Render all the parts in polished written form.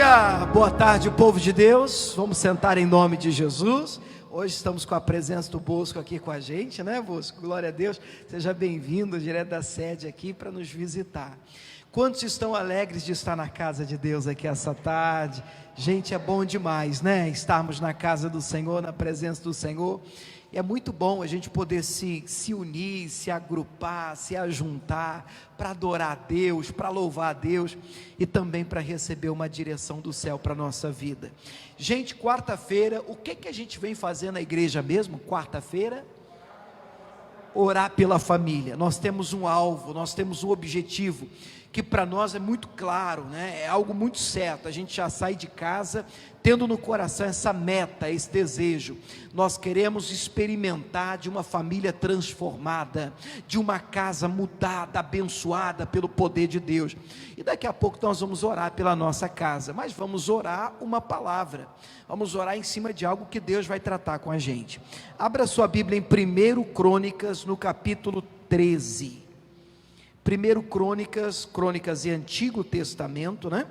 Aleluia! Boa tarde, povo de Deus. Vamos sentar em nome de Jesus. Hoje estamos com a presença do Bosco aqui com a gente, né, Bosco? Glória a Deus. Seja bem-vindo direto da sede aqui para nos visitar. Quantos estão alegres de estar na casa de Deus aqui essa tarde? Gente, é bom demais, né? Estarmos na casa do Senhor, na presença do Senhor. E é muito bom a gente poder se unir, se agrupar, se ajuntar para adorar a Deus, para louvar a Deus e também para receber uma direção do céu para a nossa vida. Gente, quarta-feira, o que a gente vem fazer na igreja mesmo? Quarta-feira? Orar pela família. Nós temos um alvo, nós temos um objetivo que para nós é muito claro, né? É algo muito certo. A gente já sai de casa tendo no coração essa meta, esse desejo. Nós queremos experimentar de uma família transformada, de uma casa mudada, abençoada pelo poder de Deus. E daqui a pouco nós vamos orar pela nossa casa, mas vamos orar uma palavra, vamos orar em cima de algo que Deus vai tratar com a gente. Abra sua Bíblia em 1 Crônicas, no capítulo 13. 1 Crônicas e Antigo Testamento, né?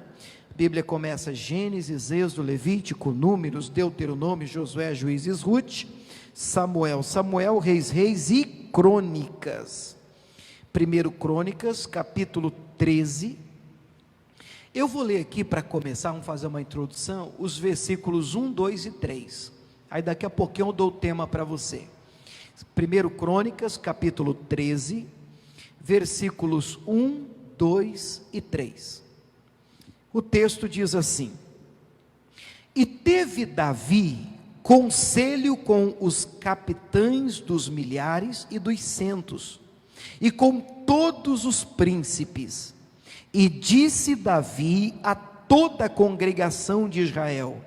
A Bíblia começa Gênesis, Êxodo, Levítico, Números, Deuteronômio, Josué, Juízes, Ruth, Samuel, Reis e Crônicas. 1 Crônicas, capítulo 13. Eu vou ler aqui para começar, vamos fazer uma introdução, os versículos 1, 2 e 3. Aí daqui a pouquinho eu dou o tema para você. 1 Crônicas, capítulo 13, versículos 1, 2 e 3. O texto diz assim: E teve Davi conselho com os capitães dos milhares e dos centos, e com todos os príncipes, e disse Davi a toda a congregação de Israel: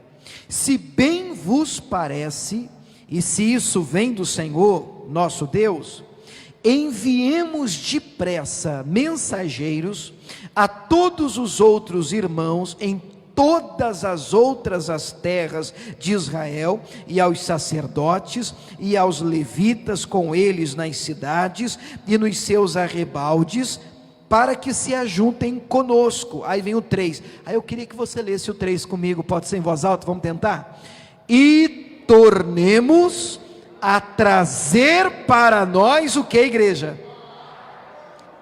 Se bem vos parece, e se isso vem do Senhor, nosso Deus, enviemos depressa mensageiros a todos os outros irmãos em todas as outras as terras de Israel, e aos sacerdotes e aos levitas com eles nas cidades e nos seus arrebaldes, para que se ajuntem conosco. Aí vem o 3, aí eu queria que você lesse o 3 comigo, pode ser em voz alta, vamos tentar? E tornemos a trazer para nós o que, igreja?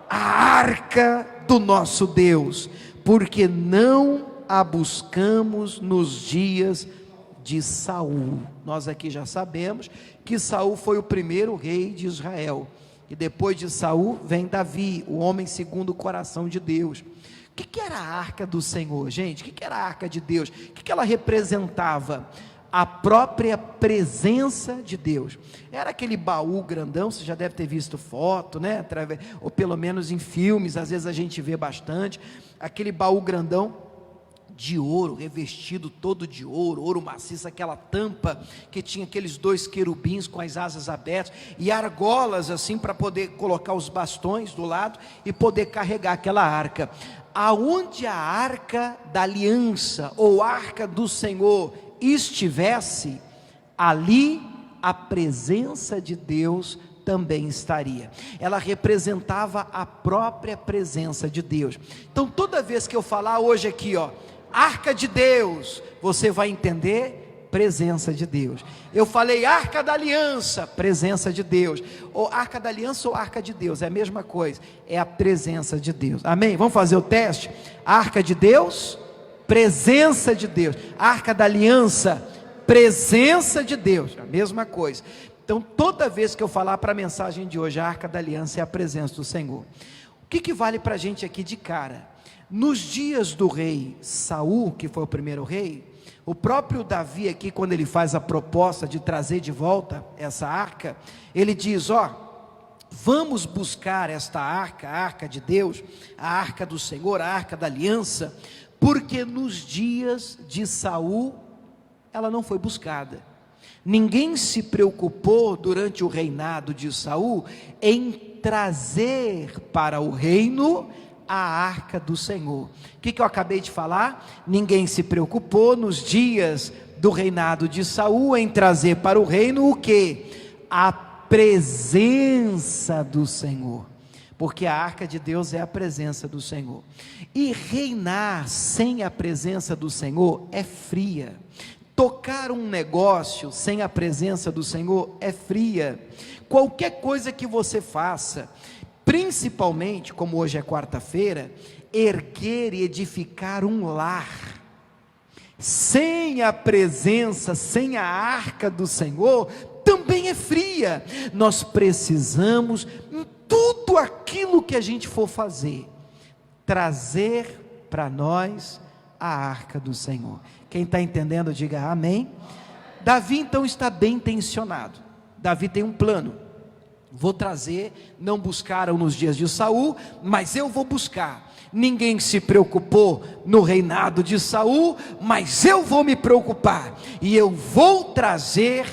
A arca do nosso Deus, porque não a buscamos nos dias de Saul. Nós aqui já sabemos que Saul foi o primeiro rei de Israel, e depois de Saul vem Davi, o homem segundo o coração de Deus. O que era a arca do Senhor, gente? O que era a arca de Deus? O que ela representava? A própria presença de Deus. Era aquele baú grandão, você já deve ter visto foto, né? Ou pelo menos em filmes, às vezes a gente vê bastante, aquele baú grandão de ouro, revestido todo de ouro, ouro maciço, aquela tampa que tinha aqueles 2 querubins com as asas abertas, e argolas assim para poder colocar os bastões do lado e poder carregar aquela arca. Aonde a arca da aliança, ou arca do Senhor, estivesse, ali a presença de Deus também estaria. Ela representava a própria presença de Deus. Então toda vez que eu falar hoje aqui, ó, arca de Deus, você vai entender presença de Deus. Eu falei arca da aliança, presença de Deus. Ou arca da aliança ou arca de Deus, é a mesma coisa, é a presença de Deus. Amém? Vamos fazer o teste? Arca de Deus, presença de Deus. Arca da aliança, presença de Deus, a mesma coisa. Então toda vez que eu falar para a mensagem de hoje, a arca da aliança é a presença do Senhor. O que vale para a gente aqui de cara? Nos dias do rei Saul, que foi o primeiro rei, o próprio Davi aqui, quando ele faz a proposta de trazer de volta essa arca, ele diz, vamos buscar esta arca, a arca de Deus, a arca do Senhor, a arca da aliança, porque nos dias de Saul, ela não foi buscada. Ninguém se preocupou durante o reinado de Saul em trazer para o reino a arca do Senhor. O que eu acabei de falar? Ninguém se preocupou nos dias do reinado de Saul em trazer para o reino o que? A presença do Senhor. porque a arca de Deus é a presença do Senhor. E reinar sem a presença do Senhor é fria. Tocar um negócio sem a presença do Senhor é fria. Qualquer coisa que você faça, principalmente, como hoje é quarta-feira, erguer e edificar um lar, sem a presença, sem a arca do Senhor, também é fria. Nós precisamos, em tudo aquilo que a gente for fazer, trazer para nós a arca do Senhor. Quem está entendendo, diga amém. Davi então está bem intencionado. Davi tem um plano. Vou trazer, não buscaram nos dias de Saul, mas eu vou buscar. Ninguém se preocupou no reinado de Saul, mas eu vou me preocupar, e eu vou trazer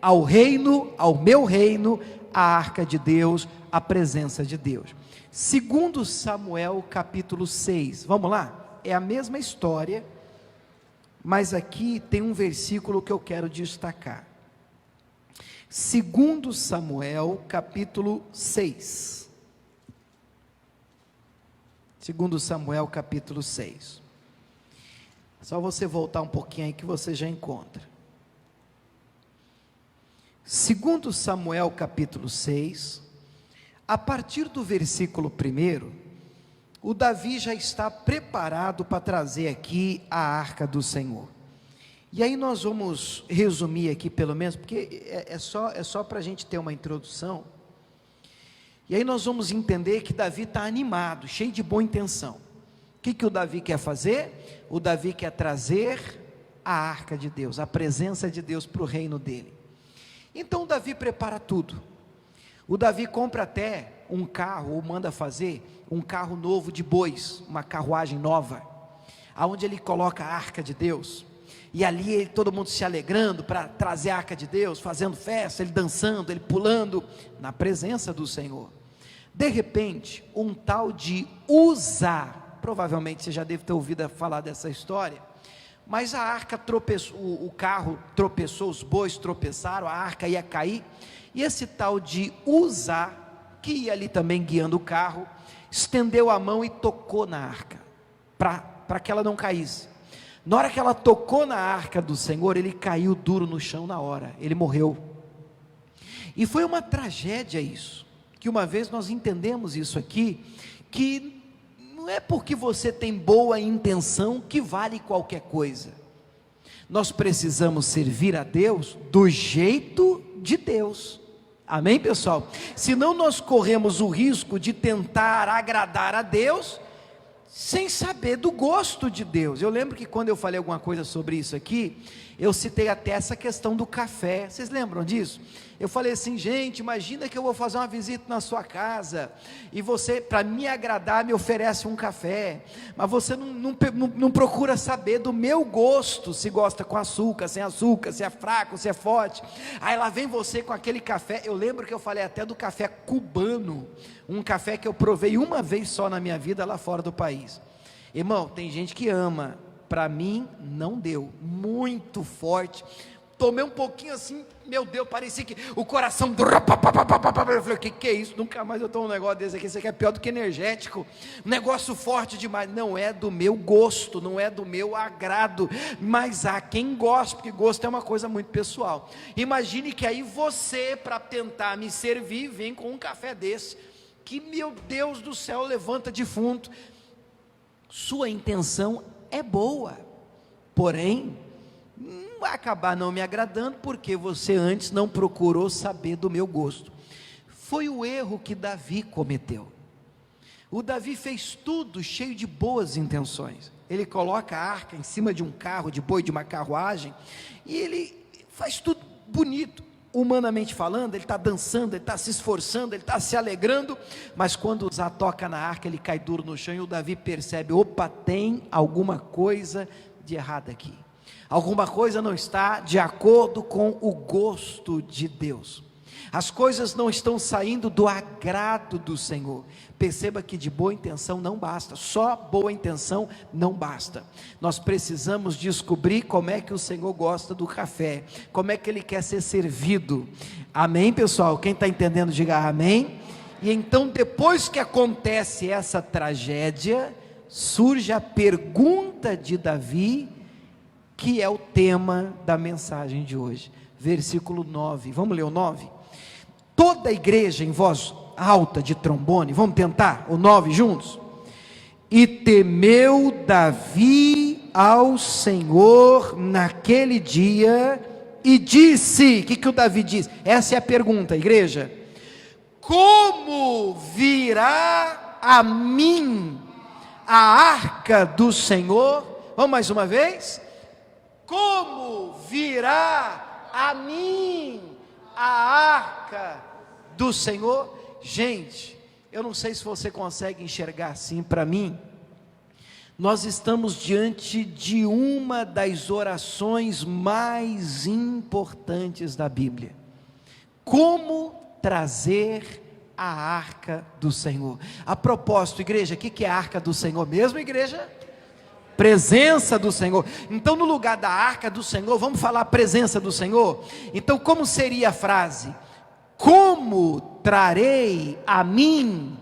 ao reino, ao meu reino, a arca de Deus, a presença de Deus. Segundo Samuel capítulo 6, vamos lá? É a mesma história, mas aqui tem um versículo que eu quero destacar. Segundo Samuel capítulo 6. Segundo Samuel capítulo 6. Só você voltar um pouquinho aí que você já encontra. Segundo Samuel capítulo 6, a partir do versículo 1, o Davi já está preparado para trazer aqui a arca do Senhor. E aí nós vamos resumir aqui pelo menos, porque é só para a gente ter uma introdução. E aí nós vamos entender que Davi está animado, cheio de boa intenção. O que o Davi quer fazer? O Davi quer trazer a arca de Deus, a presença de Deus para o reino dele. Então Davi prepara tudo. O Davi compra até um carro, ou manda fazer um carro novo de bois, uma carruagem nova, aonde ele coloca a arca de Deus. E ali todo mundo se alegrando para trazer a arca de Deus, fazendo festa, ele dançando, ele pulando na presença do Senhor. De repente, um tal de Uza, provavelmente você já deve ter ouvido falar dessa história, mas a arca tropeçou, o carro tropeçou, os bois tropeçaram, a arca ia cair, e esse tal de Uza, que ia ali também guiando o carro, estendeu a mão e tocou na arca, para que ela não caísse. Na hora que ela tocou na arca do Senhor, ele caiu duro no chão na hora, ele morreu. E foi uma tragédia isso, que uma vez nós entendemos isso aqui, que não é porque você tem boa intenção que vale qualquer coisa. Nós precisamos servir a Deus do jeito de Deus. Amém, pessoal? Senão nós corremos o risco de tentar agradar a Deus sem saber do gosto de Deus. Eu lembro que quando eu falei alguma coisa sobre isso aqui, eu citei até essa questão do café. Vocês lembram disso? Eu falei assim, gente, imagina que eu vou fazer uma visita na sua casa, e você, para me agradar, me oferece um café, mas você não procura saber do meu gosto, se gosta com açúcar, sem açúcar, se é fraco, se é forte. Aí lá vem você com aquele café. Eu lembro que eu falei até do café cubano, um café que eu provei uma vez só na minha vida lá fora do país. Irmão, tem gente que ama, para mim não deu, muito forte. Tomei um pouquinho assim, meu Deus, parecia que o coração, eu falei, o que é isso? Nunca mais eu tomo um negócio desse aqui, isso aqui é pior do que energético, um negócio forte demais. Não é do meu gosto, não é do meu agrado, mas há quem goste, porque gosto é uma coisa muito pessoal. Imagine que aí você, para tentar me servir, vem com um café desse, que meu Deus do céu, levanta defunto. Sua intenção é boa, porém vai acabar não me agradando, porque você antes não procurou saber do meu gosto. Foi o erro que Davi cometeu. O Davi fez tudo cheio de boas intenções. Ele coloca a arca em cima de um carro de boi, de uma carruagem, e ele faz tudo bonito, humanamente falando. Ele está dançando, ele está se esforçando, ele está se alegrando, mas quando Uzá toca na arca, ele cai duro no chão, e o Davi percebe, opa, tem alguma coisa de errado aqui. Alguma coisa não está de acordo com o gosto de Deus. As coisas não estão saindo do agrado do Senhor. Perceba que de boa intenção não basta, só boa intenção não basta. Nós precisamos descobrir como é que o Senhor gosta do café, como é que Ele quer ser servido. Amém, pessoal? Quem está entendendo, diga amém. E então, depois que acontece essa tragédia, surge a pergunta de Davi, que é o tema da mensagem de hoje. Versículo 9, vamos ler o 9? Toda a igreja em voz alta de trombone, vamos tentar o 9 juntos? E temeu Davi ao Senhor naquele dia, e disse, o que o Davi diz? Essa é a pergunta, igreja: como virá a mim a arca do Senhor? Vamos mais uma vez? Como virá a mim a arca do Senhor? Gente, eu não sei se você consegue enxergar assim. Para mim, nós estamos diante de uma das orações mais importantes da Bíblia. Como trazer a arca do Senhor? A propósito, igreja, o que é a arca do Senhor mesmo, igreja? Presença do Senhor. Então, no lugar da arca do Senhor, vamos falar presença do Senhor? Então, como seria a frase? Como trarei a mim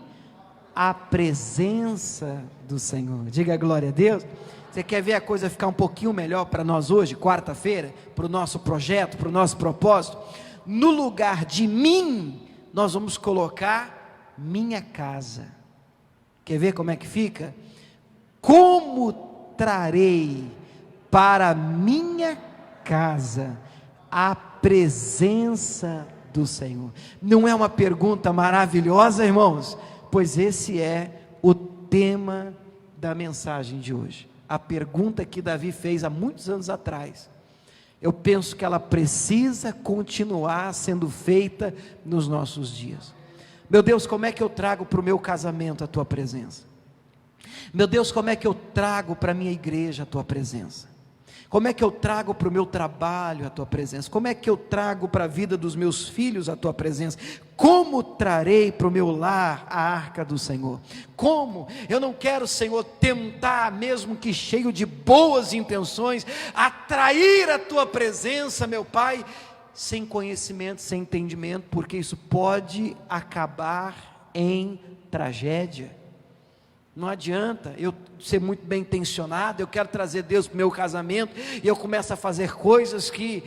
a presença do Senhor? Diga glória a Deus. Você quer ver a coisa ficar um pouquinho melhor para nós hoje, quarta-feira, para o nosso projeto, para o nosso propósito? No lugar de mim, nós vamos colocar minha casa. Quer ver como é que fica? Como trarei para minha casa a presença do Senhor? Não é uma pergunta maravilhosa, irmãos? Pois esse é o tema da mensagem de hoje. A pergunta que Davi fez há muitos anos atrás, eu penso que ela precisa continuar sendo feita nos nossos dias. Meu Deus, como é que eu trago para o meu casamento a tua presença? Meu Deus, como é que eu trago para a minha igreja a tua presença? Como é que eu trago para o meu trabalho a tua presença? Como é que eu trago para a vida dos meus filhos a tua presença? Como trarei para o meu lar a arca do Senhor? Como? Eu não quero, Senhor, tentar, mesmo que cheio de boas intenções, atrair a tua presença, meu Pai, sem conhecimento, sem entendimento, porque isso pode acabar em tragédia. Não adianta eu ser muito bem intencionado, eu quero trazer Deus para o meu casamento, e eu começo a fazer coisas que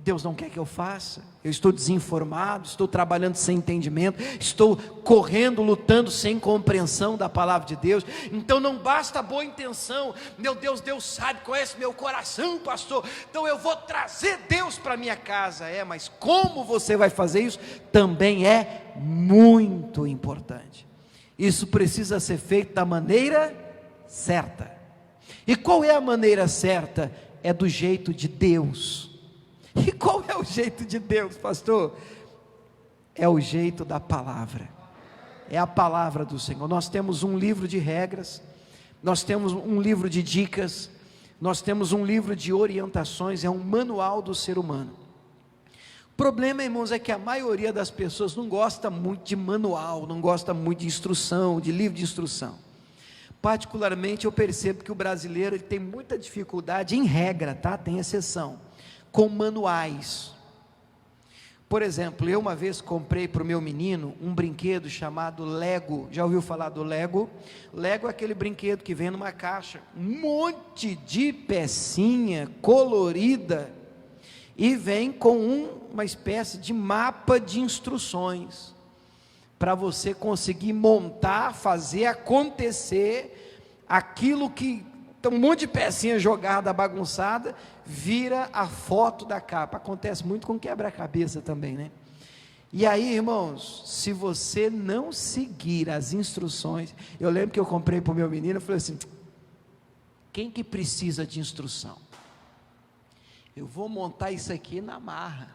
Deus não quer que eu faça. Eu estou desinformado, estou trabalhando sem entendimento, estou correndo, lutando sem compreensão da palavra de Deus. Então não basta a boa intenção. Meu Deus, Deus sabe, conhece meu coração, pastor, então eu vou trazer Deus para minha casa. Mas como você vai fazer isso também é muito importante. Isso precisa ser feito da maneira certa. E qual é a maneira certa? É do jeito de Deus. E qual é o jeito de Deus, pastor? É o jeito da palavra. É a palavra do Senhor. Nós temos um livro de regras, nós temos um livro de dicas, nós temos um livro de orientações, é um manual do ser humano. O problema, irmãos, é que a maioria das pessoas não gosta muito de manual, não gosta muito de instrução, de livro de instrução. Particularmente eu percebo que o brasileiro ele tem muita dificuldade, em regra, tá? Tem exceção, com manuais. Por exemplo, eu uma vez comprei para o meu menino um brinquedo chamado Lego. Já ouviu falar do Lego? Lego é aquele brinquedo que vem numa caixa, um monte de pecinha colorida, e vem com uma espécie de mapa de instruções, para você conseguir montar, fazer acontecer aquilo que, então, um monte de pecinha jogada, bagunçada, vira a foto da capa. Acontece muito com quebra-cabeça também, né? E aí, irmãos, se você não seguir as instruções, eu lembro que eu comprei para o meu menino, eu falei assim, quem que precisa de instrução? Eu vou montar isso aqui na marra.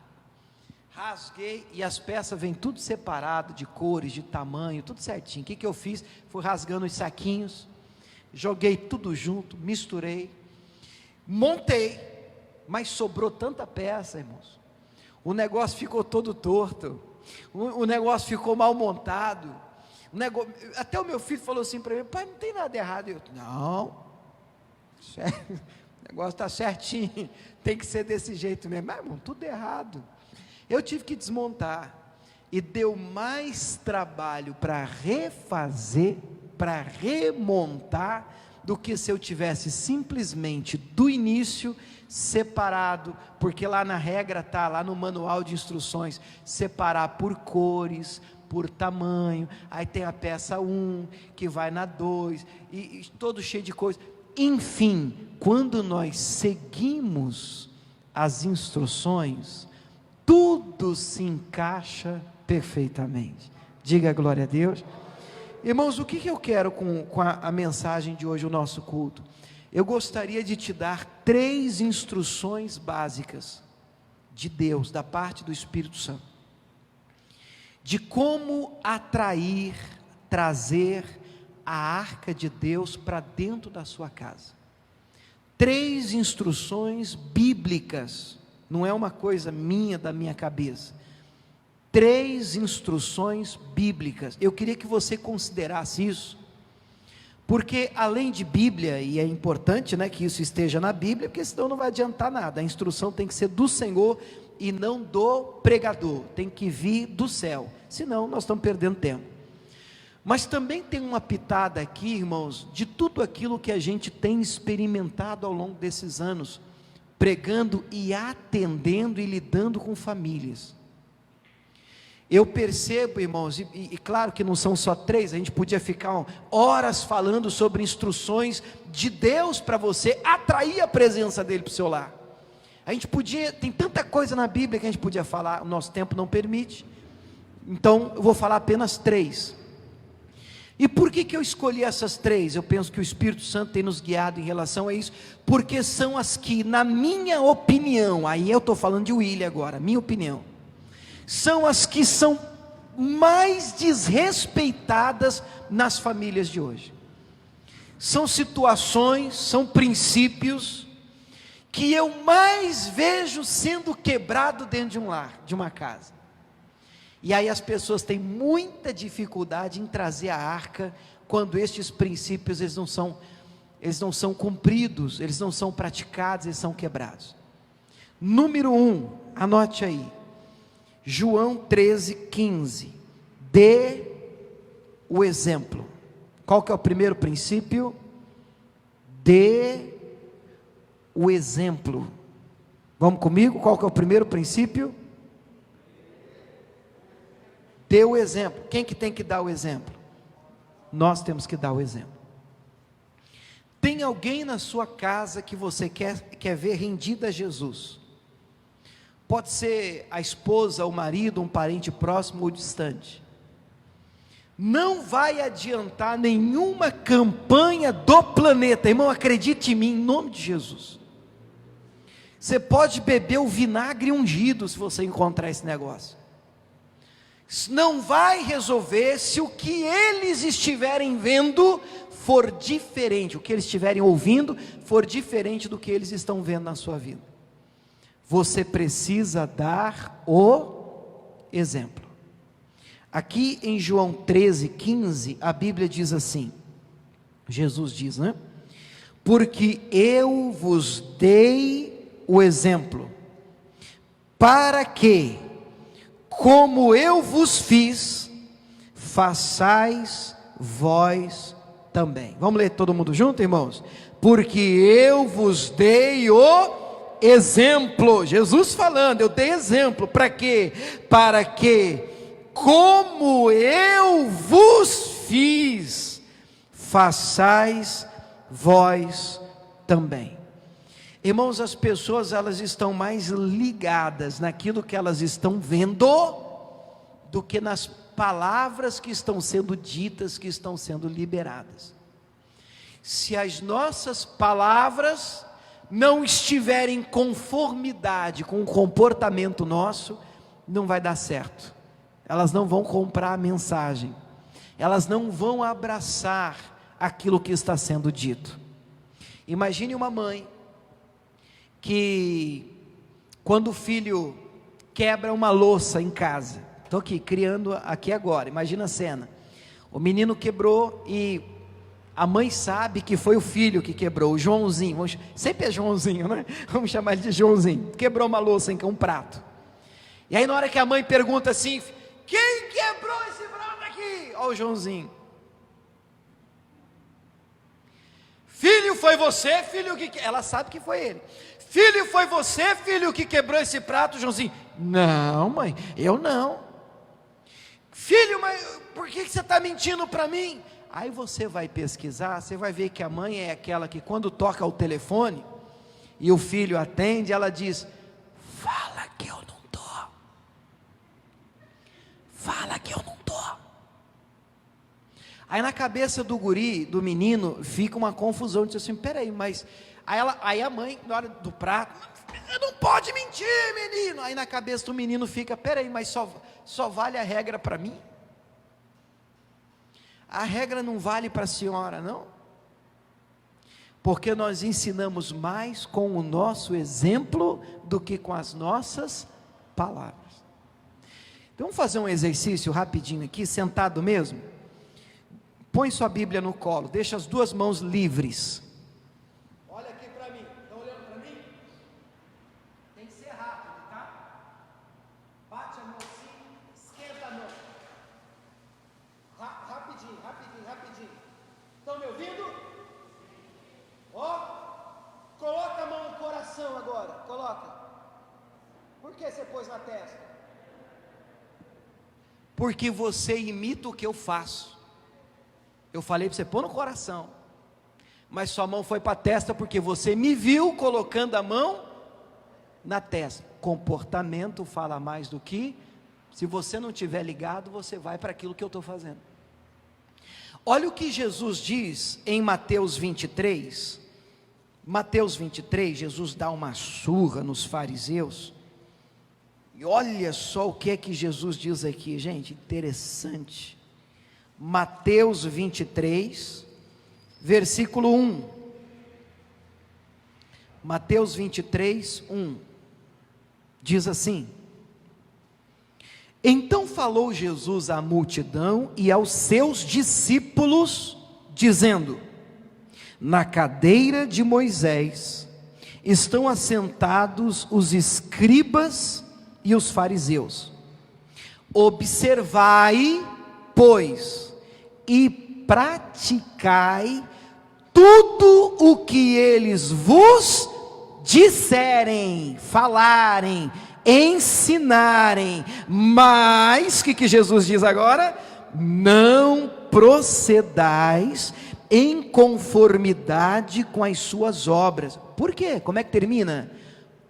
Rasguei, e as peças vêm tudo separado, de cores, de tamanho, tudo certinho. O que eu fiz? Fui rasgando os saquinhos, joguei tudo junto, misturei, montei, mas sobrou tanta peça, irmãos, o negócio ficou todo torto, o negócio ficou mal montado, até o meu filho falou assim para mim, pai, não tem nada errado. Eu, não, o negócio está certinho, tem que ser desse jeito mesmo. Mas, irmão, tudo errado. Eu tive que desmontar, e deu mais trabalho para refazer, para remontar, do que se eu tivesse simplesmente do início separado, porque lá na regra está, lá no manual de instruções, separar por cores, por tamanho, aí tem a peça 1, que vai na 2, e todo cheio de coisa. Enfim, quando nós seguimos as instruções, tudo se encaixa perfeitamente. Diga glória a Deus. Irmãos, o que eu quero com a mensagem de hoje, o nosso culto? Eu gostaria de te dar 3 instruções básicas de Deus, da parte do Espírito Santo, de como atrair, trazer a arca de Deus para dentro da sua casa. 3 instruções bíblicas, não é uma coisa minha, da minha cabeça. 3 instruções bíblicas. Eu queria que você considerasse isso, porque além de Bíblia, e é importante, né, que isso esteja na Bíblia, porque senão não vai adiantar nada. A instrução tem que ser do Senhor e não do pregador, tem que vir do céu, senão nós estamos perdendo tempo. Mas também tem uma pitada aqui, irmãos, de tudo aquilo que a gente tem experimentado ao longo desses anos, pregando e atendendo e lidando com famílias. Eu percebo, irmãos, e claro que não são só 3, a gente podia ficar horas falando sobre instruções de Deus para você atrair a presença dele para o seu lar. A gente podia, tem tanta coisa na Bíblia que a gente podia falar, o nosso tempo não permite, então eu vou falar apenas 3. E por que eu escolhi essas 3? Eu penso que o Espírito Santo tem nos guiado em relação a isso, porque são as que, na minha opinião, aí eu estou falando de William agora, minha opinião, são as que são mais desrespeitadas nas famílias de hoje. São situações, são princípios que eu mais vejo sendo quebrado dentro de um lar, de uma casa. E aí as pessoas têm muita dificuldade em trazer a arca, quando estes princípios eles não são cumpridos, eles não são praticados, eles são quebrados. Número 1, anote aí, João 13:15, dê o exemplo. Qual que é o primeiro princípio? Dê o exemplo. Vamos comigo? Qual que é o primeiro princípio? Dê o exemplo. Quem que tem que dar o exemplo? Nós temos que dar o exemplo. Tem alguém na sua casa que você quer ver rendido a Jesus? Pode ser a esposa, o marido, um parente próximo ou distante. Não vai adiantar nenhuma campanha do planeta, irmão, acredite em mim, em nome de Jesus. Você pode beber o vinagre ungido se você encontrar esse negócio. Não vai resolver se o que eles estiverem vendo for diferente, o que eles estiverem ouvindo for diferente do que eles estão vendo na sua vida. Você precisa dar o exemplo. Aqui em João 13:15, a Bíblia diz assim, Jesus diz, né? Porque eu vos dei o exemplo, para que, como eu vos fiz, façais vós também. Vamos ler todo mundo junto, irmãos? Porque eu vos dei o exemplo, Jesus falando, eu dei exemplo, para quê? Para que, como eu vos fiz, façais vós também. Irmãos, as pessoas elas estão mais ligadas naquilo que elas estão vendo, do que nas palavras que estão sendo ditas, que estão sendo liberadas. Se as nossas palavras não estiverem em conformidade com o comportamento nosso, não vai dar certo. Elas não vão comprar a mensagem, elas não vão abraçar aquilo que está sendo dito. Imagine uma mãe que, quando o filho quebra uma louça em casa, estou aqui criando aqui agora, imagina a cena, o menino quebrou e a mãe sabe que foi o filho que quebrou, o Joãozinho, sempre é Joãozinho, né? Vamos chamar ele de Joãozinho, quebrou uma louça em um prato, e aí na hora que a mãe pergunta assim, Quem quebrou esse prato aqui? Olha o Joãozinho. Filho, foi você, filho, que... Ela sabe que foi ele. Filho, foi você, filho, que quebrou esse prato, Joãozinho? Não, mãe, eu não. Filho, mas por que você está mentindo para mim? Aí você vai pesquisar, você vai ver que a mãe é aquela que quando toca o telefone, e o filho atende, ela diz, fala que eu não tô. Fala que eu não tô. Aí na cabeça do guri, do menino, fica uma confusão, diz assim, peraí, mas... Aí a mãe, na hora do prato, não pode mentir, menino. Aí na cabeça do menino fica, peraí, mas só vale a regra para mim? A regra não vale para a senhora, não? Porque nós ensinamos mais com o nosso exemplo do que com as nossas palavras. Então vamos fazer um exercício rapidinho aqui, sentado mesmo. Põe sua Bíblia no colo, deixa as duas mãos livres. Olha aqui para mim, está olhando para mim? Tem que ser rápido, tá? Bate a mão assim, esquenta a mão. Rapidinho, rapidinho, rapidinho. Estão me ouvindo? Ó, coloca a mão no coração agora, coloca. Por que você pôs na testa? Porque você imita o que eu faço. Eu falei para você pôr no coração, mas sua mão foi para a testa porque você me viu colocando a mão na testa. Comportamento fala mais do que, se você não estiver ligado, você vai para aquilo que eu estou fazendo. Olha o que Jesus diz em Mateus 23, Mateus 23, Jesus dá uma surra nos fariseus, e olha só o que é que Jesus diz aqui, gente, interessante. Mateus 23, versículo 1, Mateus 23, 1, diz assim: então falou Jesus à multidão e aos seus discípulos, dizendo, na cadeira de Moisés estão assentados os escribas e os fariseus, observai, pois, e praticai tudo o que eles vos disserem, falarem, ensinarem, mas, o que Jesus diz agora? Não procedais em conformidade com as suas obras. Por quê? Como é que termina?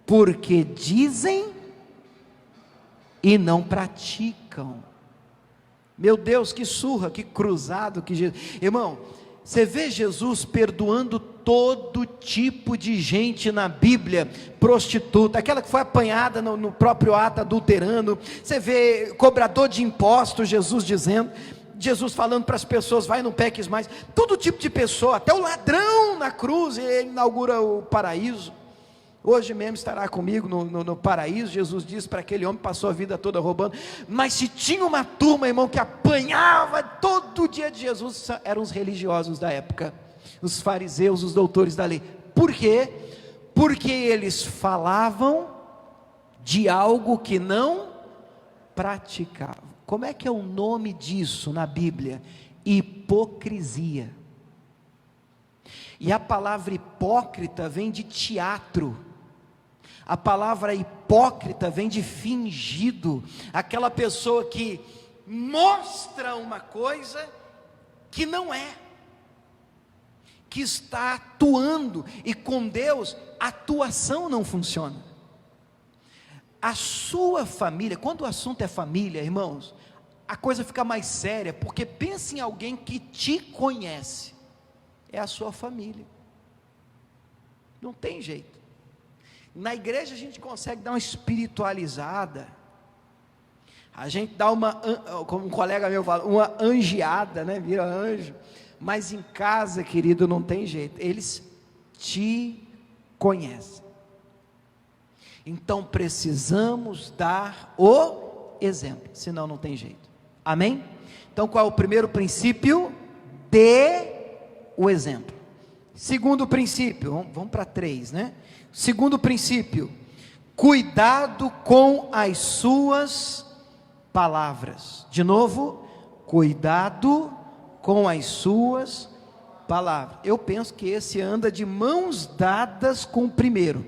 Porque dizem e não praticam. Meu Deus, que surra, que cruzado, que Jesus. Irmão, você vê Jesus perdoando todo tipo de gente na Bíblia, prostituta, aquela que foi apanhada no próprio ato adulterando, você vê cobrador de impostos, Jesus falando para as pessoas, vai, não peques mais, todo tipo de pessoa, até o ladrão na cruz, ele inaugura o paraíso. Hoje mesmo estará comigo no paraíso. Jesus disse para aquele homem que passou a vida toda roubando, mas se tinha uma turma, irmão, que apanhava todo dia de Jesus, eram os religiosos da época, os fariseus, os doutores da lei. Por quê? Porque eles falavam de algo que não praticavam. Como é que é o nome disso na Bíblia? Hipocrisia. E a palavra hipócrita vem de teatro. A palavra hipócrita vem de fingido, aquela pessoa que mostra uma coisa que não é, que está atuando, e com Deus a atuação não funciona. A sua família, quando o assunto é família, irmãos, a coisa fica mais séria, porque pense em alguém que te conhece, é a sua família, não tem jeito. Na igreja a gente consegue dar uma espiritualizada, a gente dá uma, como um colega meu fala, uma angiada, né? Vira anjo, mas em casa, querido, não tem jeito, eles te conhecem, então precisamos dar o exemplo, senão não tem jeito, amém? Então qual é o primeiro princípio? Dê o exemplo. Segundo princípio, vamos para 3, né? Segundo princípio, cuidado com as suas palavras. De novo, cuidado com as suas palavras. Eu penso que esse anda de mãos dadas com o primeiro.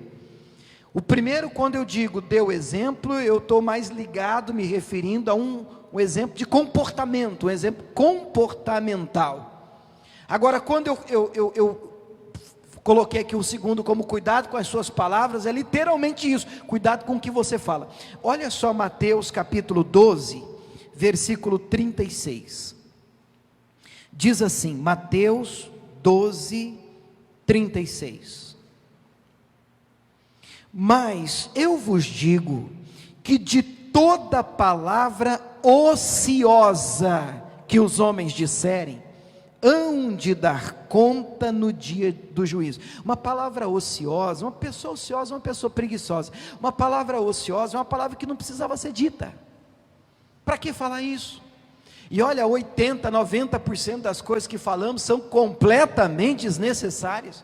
O primeiro, quando eu digo deu exemplo, eu estou mais ligado, me referindo a um exemplo de comportamento, um exemplo comportamental. Agora, quando eu coloquei aqui o segundo como cuidado com as suas palavras, é literalmente isso, cuidado com o que você fala. Olha só Mateus capítulo 12, versículo 36. Diz assim, Mateus 12, 36. Mas eu vos digo que de toda palavra ociosa que os homens disserem, hão de dar conta no dia do juízo. Uma palavra ociosa, uma pessoa ociosa, uma pessoa preguiçosa. Uma palavra ociosa é uma palavra que não precisava ser dita. Para que falar isso? E olha, 80%, 90% das coisas que falamos são completamente desnecessárias.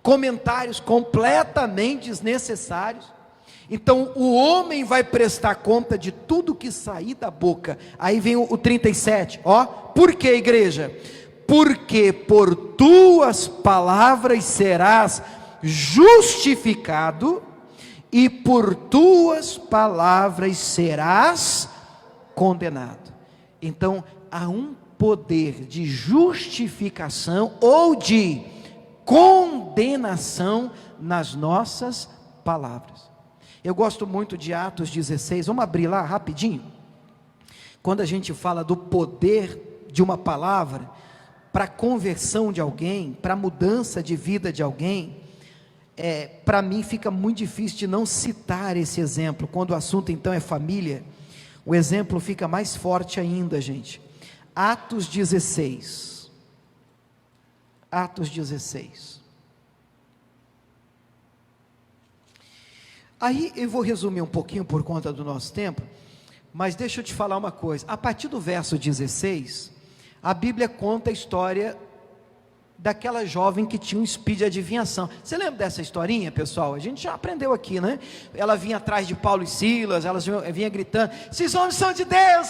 Comentários completamente desnecessários. Então o homem vai prestar conta de tudo que sair da boca. Aí vem o 37, ó. Por que, igreja? Porque por tuas palavras serás justificado, e por tuas palavras serás condenado. Então há um poder de justificação ou de condenação nas nossas palavras. Eu gosto muito de Atos 16, vamos abrir lá rapidinho. Quando a gente fala do poder de uma palavra para a conversão de alguém, para a mudança de vida de alguém, para mim fica muito difícil de não citar esse exemplo. Quando o assunto então é família, o exemplo fica mais forte ainda, gente. Atos 16. Atos 16. Aí eu vou resumir um pouquinho por conta do nosso tempo, mas deixa eu te falar uma coisa. A partir do verso 16, a Bíblia conta a história daquela jovem que tinha um espírito de adivinhação. Você lembra dessa historinha, pessoal? A gente já aprendeu aqui, né? Ela vinha atrás de Paulo e Silas, ela vinha gritando: esses homens são de Deus,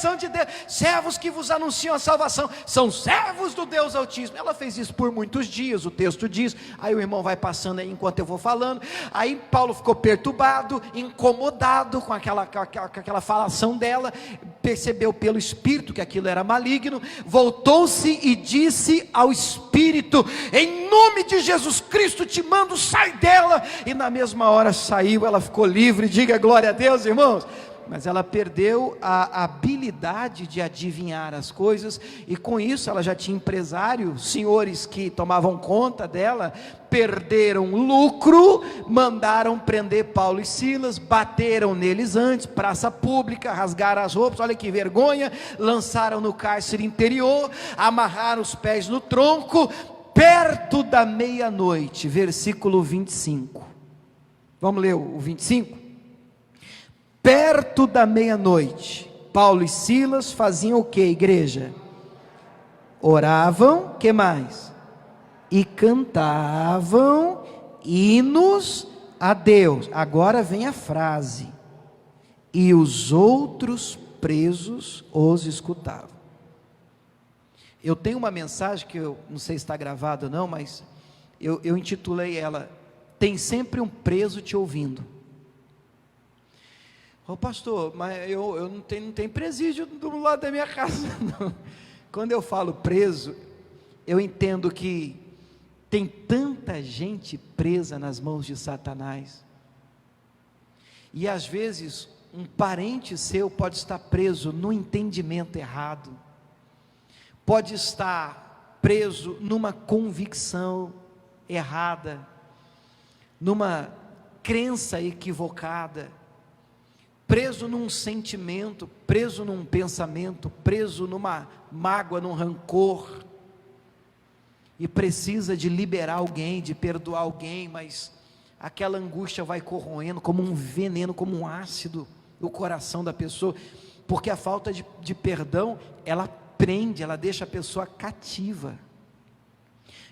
servos que vos anunciam a salvação, são servos do Deus Altíssimo. Ela fez isso por muitos dias, o texto diz. Aí o irmão vai passando aí enquanto eu vou falando. Aí Paulo ficou perturbado, incomodado com aquela falação dela, percebeu pelo Espírito que aquilo era maligno, voltou-se e disse ao Espírito: em nome de Jesus Cristo te mando, sai dela. E na mesma hora saiu, ela ficou livre. Diga glória a Deus, irmãos. Mas ela perdeu a habilidade de adivinhar as coisas, e com isso ela já tinha empresário, senhores que tomavam conta dela, perderam lucro, mandaram prender Paulo e Silas, bateram neles antes, praça pública, rasgaram as roupas, olha que vergonha, lançaram no cárcere interior, amarraram os pés no tronco, perto da meia-noite, versículo 25, vamos ler o 25? Perto da meia-noite, Paulo e Silas faziam o que, igreja? Oravam, que mais? E cantavam hinos a Deus. Agora vem a frase: e os outros presos os escutavam. Eu tenho uma mensagem que eu não sei se está gravada ou não, mas eu intitulei ela: tem sempre um preso te ouvindo. Ô pastor, mas eu não tenho presídio do lado da minha casa, não. Quando eu falo preso, eu entendo que tem tanta gente presa nas mãos de Satanás, e às vezes um parente seu pode estar preso no entendimento errado, pode estar preso numa convicção errada, numa crença equivocada, preso num sentimento, preso num pensamento, preso numa mágoa, num rancor, e precisa de liberar alguém, de perdoar alguém, mas aquela angústia vai corroendo como um veneno, como um ácido no coração da pessoa, porque a falta de perdão, ela prende, ela deixa a pessoa cativa.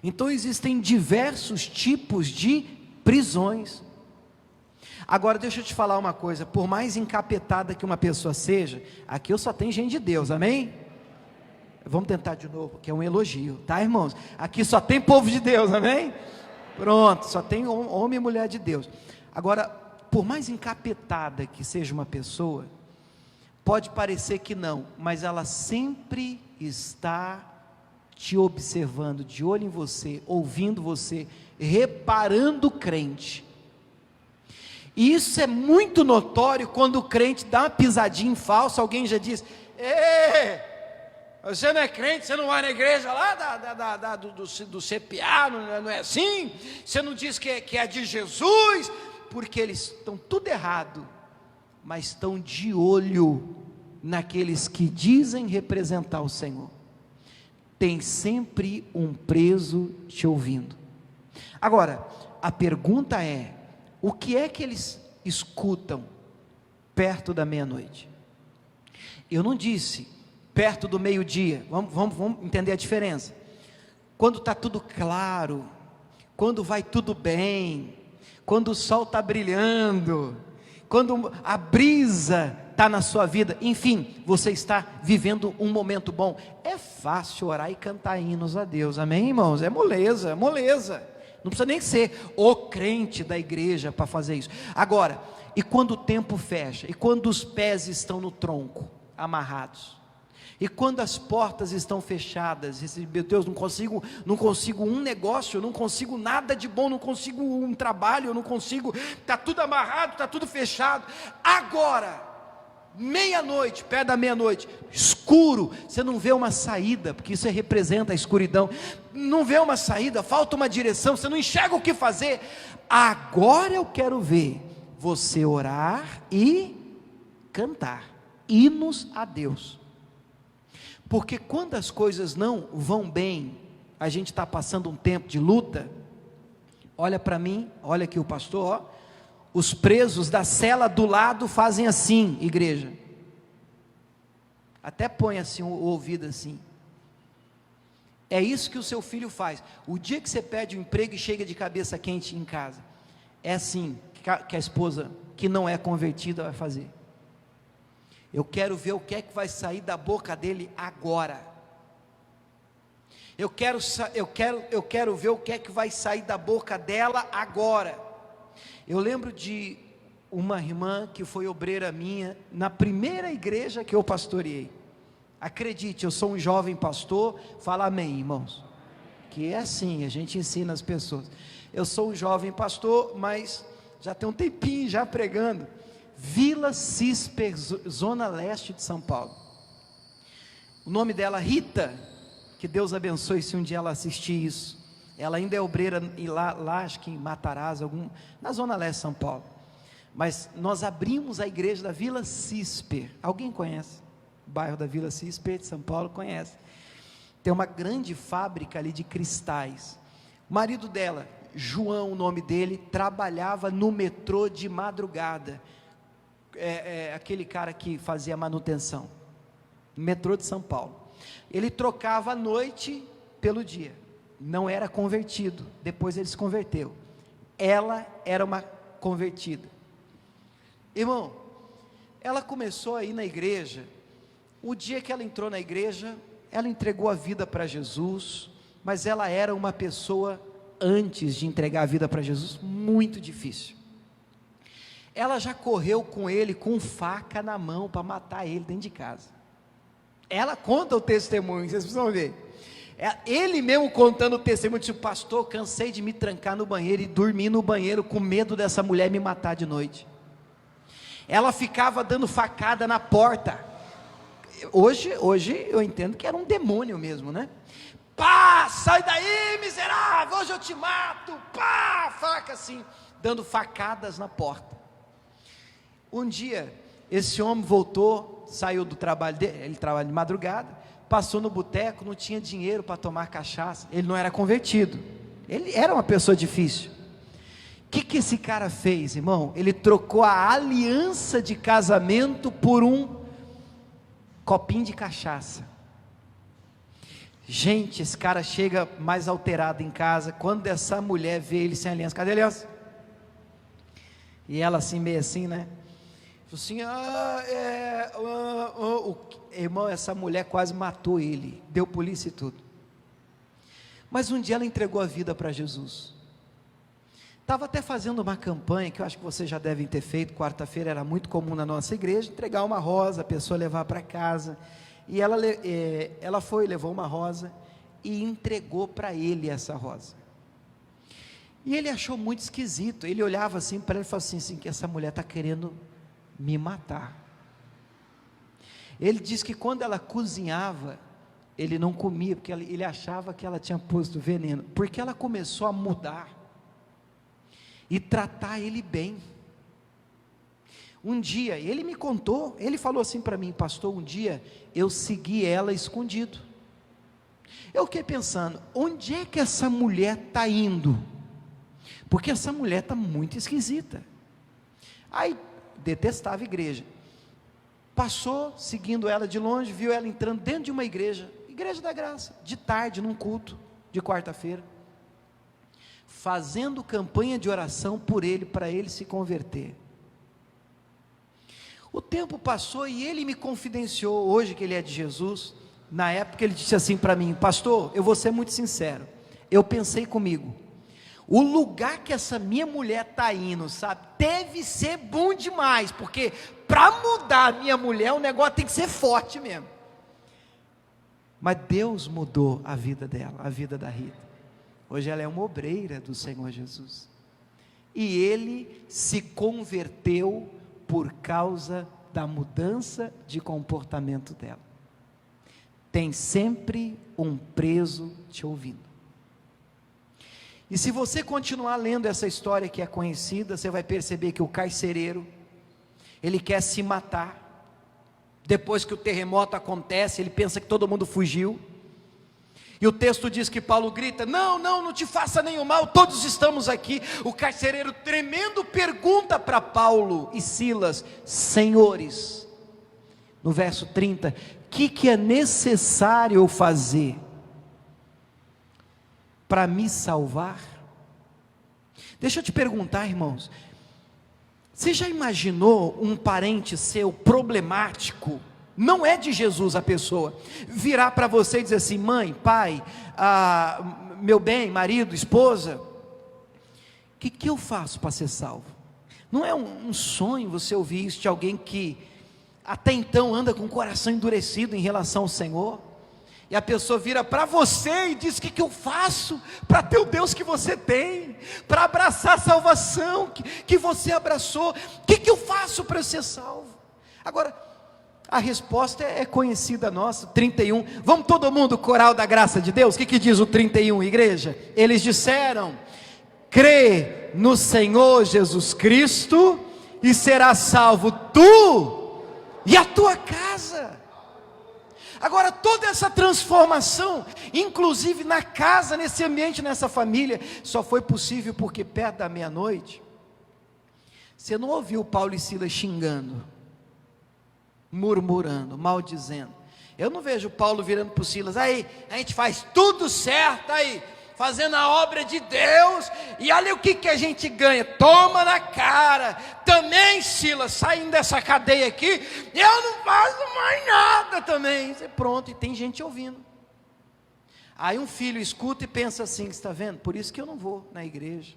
Então existem diversos tipos de prisões. Agora deixa eu te falar uma coisa, por mais encapetada que uma pessoa seja, aqui eu só tenho gente de Deus, amém? Vamos tentar de novo, que é um elogio, tá, irmãos? Aqui só tem povo de Deus, amém? Pronto, só tem homem e mulher de Deus. Agora, por mais encapetada que seja uma pessoa, pode parecer que não, mas ela sempre está te observando, de olho em você, ouvindo você, reparando o crente. E isso é muito notório quando o crente dá uma pisadinha em falso. Alguém já diz: ei, você não é crente, você não vai na igreja lá do CPA, não é assim? Você não diz que é de Jesus? Porque eles estão tudo errado, mas estão de olho naqueles que dizem representar o Senhor. Tem sempre um preso te ouvindo. Agora, a pergunta é: o que é que eles escutam perto da meia-noite? Eu não disse perto do meio-dia, vamos entender a diferença. Quando está tudo claro, quando vai tudo bem, quando o sol está brilhando, quando a brisa está na sua vida, enfim, você está vivendo um momento bom. É fácil orar e cantar hinos a Deus, amém, irmãos? É moleza, moleza. Não precisa nem ser o crente da igreja para fazer isso. Agora, e quando o tempo fecha, e quando os pés estão no tronco, amarrados, e quando as portas estão fechadas, meu Deus, não consigo um negócio, eu não consigo nada de bom, não consigo um trabalho, eu não consigo, está tudo amarrado, está tudo fechado. Agora, meia-noite, perto da meia-noite, escuro, você não vê uma saída, porque isso representa a escuridão, não vê uma saída, falta uma direção, você não enxerga o que fazer. Agora eu quero ver você orar e cantar hinos a Deus, porque quando as coisas não vão bem, a gente está passando um tempo de luta. Olha para mim, olha aqui o pastor, ó. Os presos da cela do lado fazem assim, igreja. Até põe assim o ouvido assim. É isso que o seu filho faz. O dia que você pede um emprego e chega de cabeça quente em casa, é assim que a esposa que não é convertida vai fazer. Eu quero ver o que é que vai sair da boca dele agora. Eu quero ver o que é que vai sair da boca dela agora. Eu lembro de uma irmã que foi obreira minha na primeira igreja que eu pastoreei. Acredite, eu sou um jovem pastor. Fala amém, irmãos. Que é assim, a gente ensina as pessoas. Eu sou um jovem pastor, mas já tem um tempinho já pregando. Vila Cisper, zona leste de São Paulo. O nome dela Rita, que Deus abençoe se um dia ela assistir isso. Ela ainda é obreira lá acho que em Matarazzo, na zona leste de São Paulo. Mas nós abrimos a igreja da Vila Cisper. Alguém conhece? O bairro da Vila Cisper de São Paulo conhece. Tem uma grande fábrica ali de cristais. O marido dela, João, o nome dele, trabalhava no metrô de madrugada. Aquele cara que fazia manutenção, metrô de São Paulo. Ele trocava a noite pelo dia, não era convertido, depois ele se converteu. Ela era uma convertida. Irmão, ela começou a ir na igreja. O dia que ela entrou na igreja, ela entregou a vida para Jesus, mas ela era uma pessoa, antes de entregar a vida para Jesus, muito difícil. Ela já correu com ele com faca na mão para matar ele dentro de casa. Ela conta o testemunho, vocês precisam ver. Ele mesmo contando o testemunho, disse: pastor, cansei de me trancar no banheiro e dormir no banheiro com medo dessa mulher me matar de noite. Ela ficava dando facada na porta. Hoje eu entendo que era um demônio mesmo, né? Pá, sai daí, miserável, hoje eu te mato. Pá, faca assim, dando facadas na porta. Um dia, esse homem voltou, saiu do trabalho dele, ele trabalha de madrugada, passou no boteco, não tinha dinheiro para tomar cachaça, ele não era convertido, ele era uma pessoa difícil. O que esse cara fez, irmão? Ele trocou a aliança de casamento por um copinho de cachaça. Gente, esse cara chega mais alterado em casa, quando essa mulher vê ele sem aliança, cadê a aliança? E ela assim, meio assim, né? Falou assim, irmão, essa mulher quase matou ele, deu polícia e tudo. Mas um dia ela entregou a vida para Jesus. Estava até fazendo uma campanha, que eu acho que vocês já devem ter feito, quarta-feira era muito comum na nossa igreja, entregar uma rosa, a pessoa levar para casa, e ela levou uma rosa, e entregou para ele essa rosa, e ele achou muito esquisito, ele olhava assim para ele e falou assim, que essa mulher está querendo me matar. Ele disse que quando ela cozinhava, ele não comia, porque ele achava que ela tinha posto veneno, porque ela começou a mudar, e tratar ele bem. Um dia, ele me contou, ele falou assim para mim, pastor, um dia eu segui ela escondido. Eu fiquei pensando, onde é que essa mulher está indo? Porque essa mulher está muito esquisita. Aí, detestava a igreja. Passou, seguindo ela de longe, viu ela entrando dentro de uma igreja da graça, de tarde, num culto, de quarta-feira, fazendo campanha de oração por ele, para ele se converter. O tempo passou e ele me confidenciou, hoje que ele é de Jesus, na época ele disse assim para mim, pastor, eu vou ser muito sincero, eu pensei comigo, o lugar que essa minha mulher está indo, sabe, deve ser bom demais, porque para mudar a minha mulher, o negócio tem que ser forte mesmo. Mas Deus mudou a vida dela, a vida da Rita. Hoje ela é uma obreira do Senhor Jesus, e ele se converteu por causa da mudança de comportamento dela. Tem sempre um preso te ouvindo, e se você continuar lendo essa história que é conhecida, você vai perceber que o carcereiro, ele quer se matar, depois que o terremoto acontece, ele pensa que todo mundo fugiu, e o texto diz que Paulo grita, não te faça nenhum mal, todos estamos aqui. O carcereiro tremendo pergunta para Paulo e Silas, senhores, no verso 30, o que é necessário fazer para me salvar? Deixa eu te perguntar, irmãos, você já imaginou um parente seu problemático, não é de Jesus a pessoa, virar para você e dizer assim, mãe, pai, meu bem, marido, esposa, o que eu faço para ser salvo? Não é um sonho você ouvir isso de alguém que até então anda com o coração endurecido em relação ao Senhor, e a pessoa vira para você e diz, o que eu faço para ter o Deus que você tem, para abraçar a salvação que você abraçou, o que eu faço para ser salvo? Agora, a resposta é conhecida nossa, 31, vamos todo mundo, coral da graça de Deus, o que diz o 31, igreja? Eles disseram, crê no Senhor Jesus Cristo, e serás salvo tu, e a tua casa. Agora toda essa transformação, inclusive na casa, nesse ambiente, nessa família, só foi possível porque perto da meia-noite, você não ouviu Paulo e Silas xingando, murmurando, maldizendo. Eu não vejo Paulo virando para o Silas, aí, a gente faz tudo certo aí, fazendo a obra de Deus, e olha o que a gente ganha, toma na cara, também Silas, saindo dessa cadeia aqui, eu não faço mais nada também, pronto, e tem gente ouvindo. Aí um filho escuta e pensa assim, está vendo, por isso que eu não vou na igreja,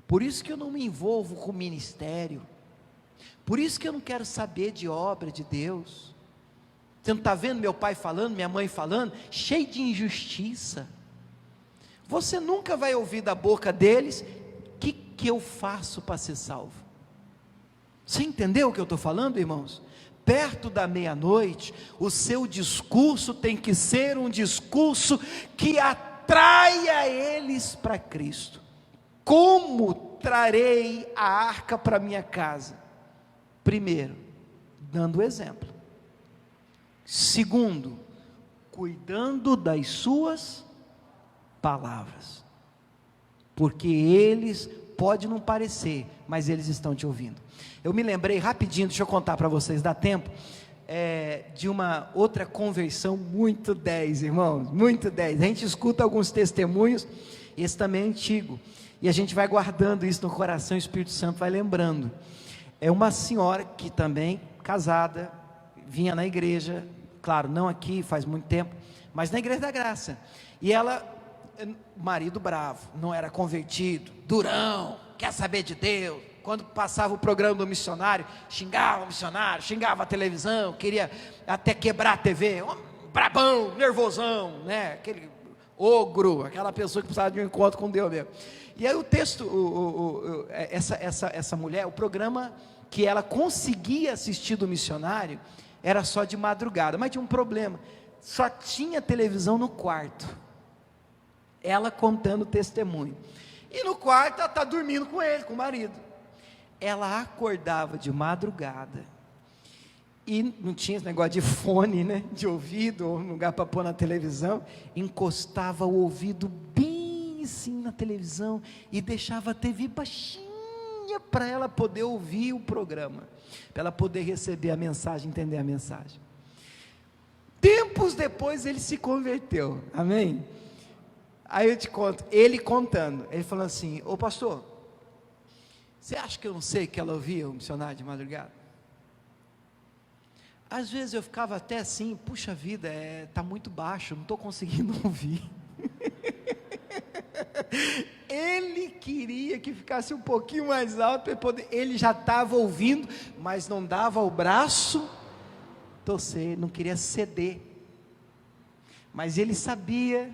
por isso que eu não me envolvo com o ministério, por isso que eu não quero saber de obra de Deus. Você não está vendo meu pai falando, minha mãe falando, cheio de injustiça. Você nunca vai ouvir da boca deles, o que eu faço para ser salvo? Você entendeu o que eu estou falando, irmãos? Perto da meia-noite, o seu discurso tem que ser um discurso que atraia eles para Cristo. Como trarei a arca para minha casa? Primeiro, dando exemplo. Segundo, cuidando das suas palavras, porque eles, pode não parecer, mas eles estão te ouvindo. Eu me lembrei rapidinho, deixa eu contar para vocês, dá tempo, de uma outra conversão muito 10, irmãos, muito 10, a gente escuta alguns testemunhos, esse também é antigo, E a gente vai guardando isso no coração, o Espírito Santo vai lembrando. É uma senhora que também, casada, vinha na igreja, claro, não aqui, faz muito tempo, mas na Igreja da Graça. E ela, marido bravo, não era convertido, durão, quer saber de Deus. Quando passava o programa do missionário, xingava o missionário, xingava a televisão, queria até quebrar a TV, brabão, nervosão, né? Aquele ogro, aquela pessoa que precisava de um encontro com Deus mesmo. E aí o texto, essa mulher, o programa que ela conseguia assistir do missionário, era só de madrugada, mas tinha um problema, só tinha televisão no quarto, ela contando testemunho, e no quarto ela está dormindo com ele, com o marido. Ela acordava de madrugada, e não tinha esse negócio de fone, né, de ouvido, ou um lugar para pôr na televisão, encostava o ouvido bem assim na televisão, e deixava a TV baixinha, para ela poder ouvir o programa, para ela poder receber a mensagem, entender a mensagem. Tempos depois ele se converteu, amém? Aí eu te conto, ele contando, ele falou assim: ô pastor, você acha que eu não sei que ela ouvia o missionário de madrugada? Às vezes eu ficava até assim, puxa vida, está muito baixo, não estou conseguindo ouvir. Ele queria que ficasse um pouquinho mais alto, para poder, ele já estava ouvindo, mas não dava o braço torcer, não queria ceder, mas ele sabia,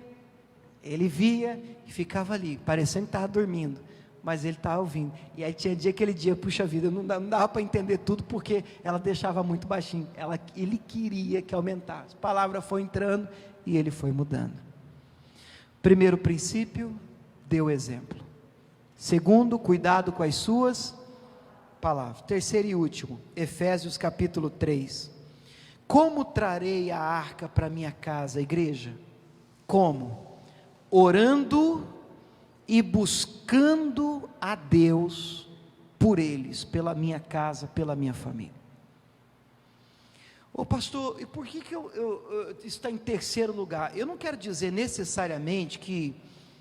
ele via, e ficava ali, parecendo que estava dormindo, mas ele estava ouvindo. E aí tinha dia, aquele dia, puxa vida, não dava para entender tudo, porque ela deixava muito baixinho, ele queria que aumentasse, a palavra foi entrando, e ele foi mudando. Primeiro princípio, dê o exemplo. Segundo, cuidado com as suas palavras. Terceiro e último, Efésios capítulo 3, como trarei a arca para minha casa, igreja? Como? Orando e buscando a Deus por eles, pela minha casa, pela minha família. Ô pastor, e por que está em terceiro lugar? Eu não quero dizer necessariamente que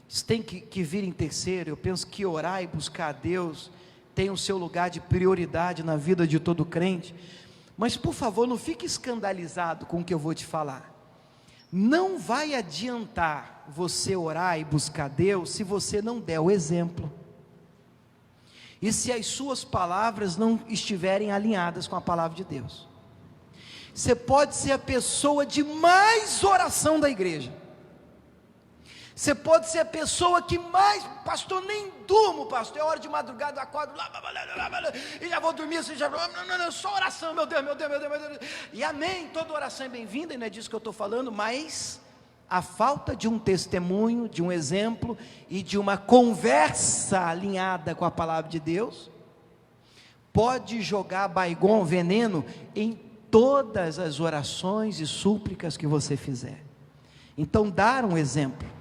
isso tem que vir em terceiro. Eu penso que orar e buscar a Deus tem o seu lugar de prioridade na vida de todo crente, mas por favor, não fique escandalizado com o que eu vou te falar. Não vai adiantar você orar e buscar Deus se você não der o exemplo, e se as suas palavras não estiverem alinhadas com a palavra de Deus. Você pode ser a pessoa de mais oração da igreja, você pode ser a pessoa que mais, pastor, nem durmo, pastor, é hora de madrugada, eu acordo, e já vou dormir, assim, já, não, só oração, meu Deus, e amém, toda oração é bem-vinda, e não é disso que eu estou falando, mas a falta de um testemunho, de um exemplo, e de uma conversa alinhada com a palavra de Deus, pode jogar Baygon, veneno, em todas as orações e súplicas que você fizer. Então, dar um exemplo,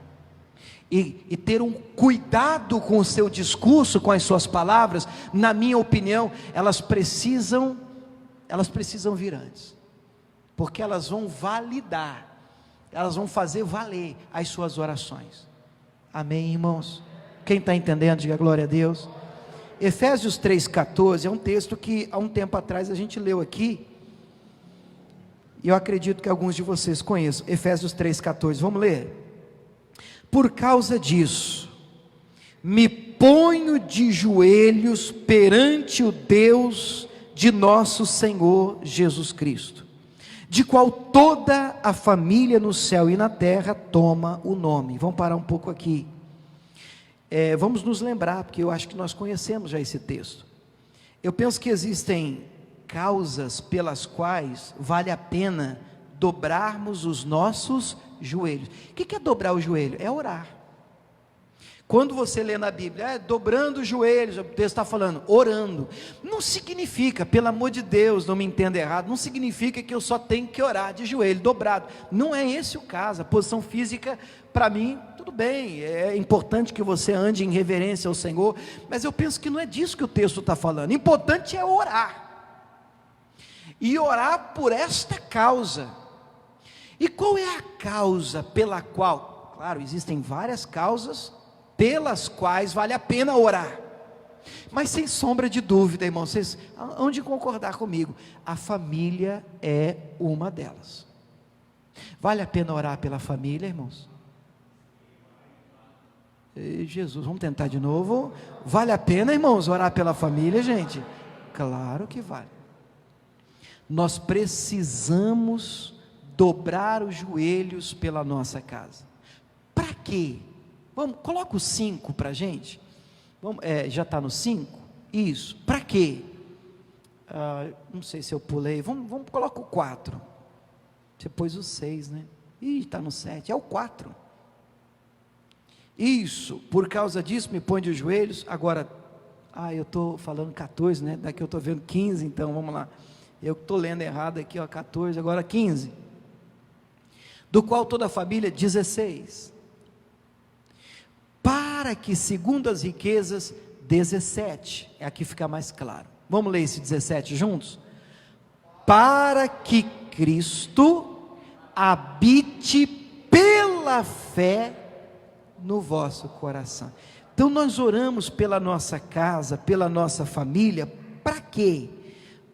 e ter um cuidado com o seu discurso, com as suas palavras, na minha opinião, elas precisam vir antes, porque elas vão validar, elas vão fazer valer as suas orações. Amém, irmãos? Quem está entendendo, diga glória a Deus. Efésios 3,14 é um texto que há um tempo atrás a gente leu aqui, e eu acredito que alguns de vocês conheçam. Efésios 3,14, vamos ler? Por causa disso, me ponho de joelhos perante o Deus de nosso Senhor Jesus Cristo, de qual toda a família no céu e na terra toma o nome. Vamos parar um pouco aqui, vamos nos lembrar, porque eu acho que nós conhecemos já esse texto. Eu penso que existem causas pelas quais vale a pena dobrarmos os nossos joelhos. O que é dobrar o joelho? É orar. Quando você lê na Bíblia, dobrando os joelhos, o texto está falando, orando, não significa, pelo amor de Deus, não me entenda errado, não significa que eu só tenho que orar de joelho dobrado, não é esse o caso. A posição física, para mim, tudo bem, é importante que você ande em reverência ao Senhor, mas eu penso que não é disso que o texto está falando. Importante é orar, e orar por esta causa. E qual é a causa pela qual, claro, existem várias causas pelas quais vale a pena orar. Mas sem sombra de dúvida, irmãos, vocês hão de concordar comigo, a família é uma delas. Vale a pena orar pela família, irmãos? Jesus, vamos tentar de novo. Vale a pena, irmãos, orar pela família, gente? Claro que vale. Nós precisamos dobrar os joelhos pela nossa casa. Para quê? Vamos, coloca o 5 para a gente. Vamos, já está no 5? Isso. Para quê? Não sei se eu pulei. Vamos coloca o 4. Você pôs o 6, né? Ih, está no 7. É o 4. Isso. Por causa disso, me põe de joelhos. Agora, eu estou falando 14, né? Daqui eu estou vendo 15, então vamos lá. Eu estou lendo errado aqui, 14, agora 15. Do qual toda a família, 16. Para que segundo as riquezas, 17. Aqui fica mais claro. Vamos ler esse 17 juntos? Para que Cristo habite pela fé no vosso coração. Então nós oramos pela nossa casa, pela nossa família, para quê?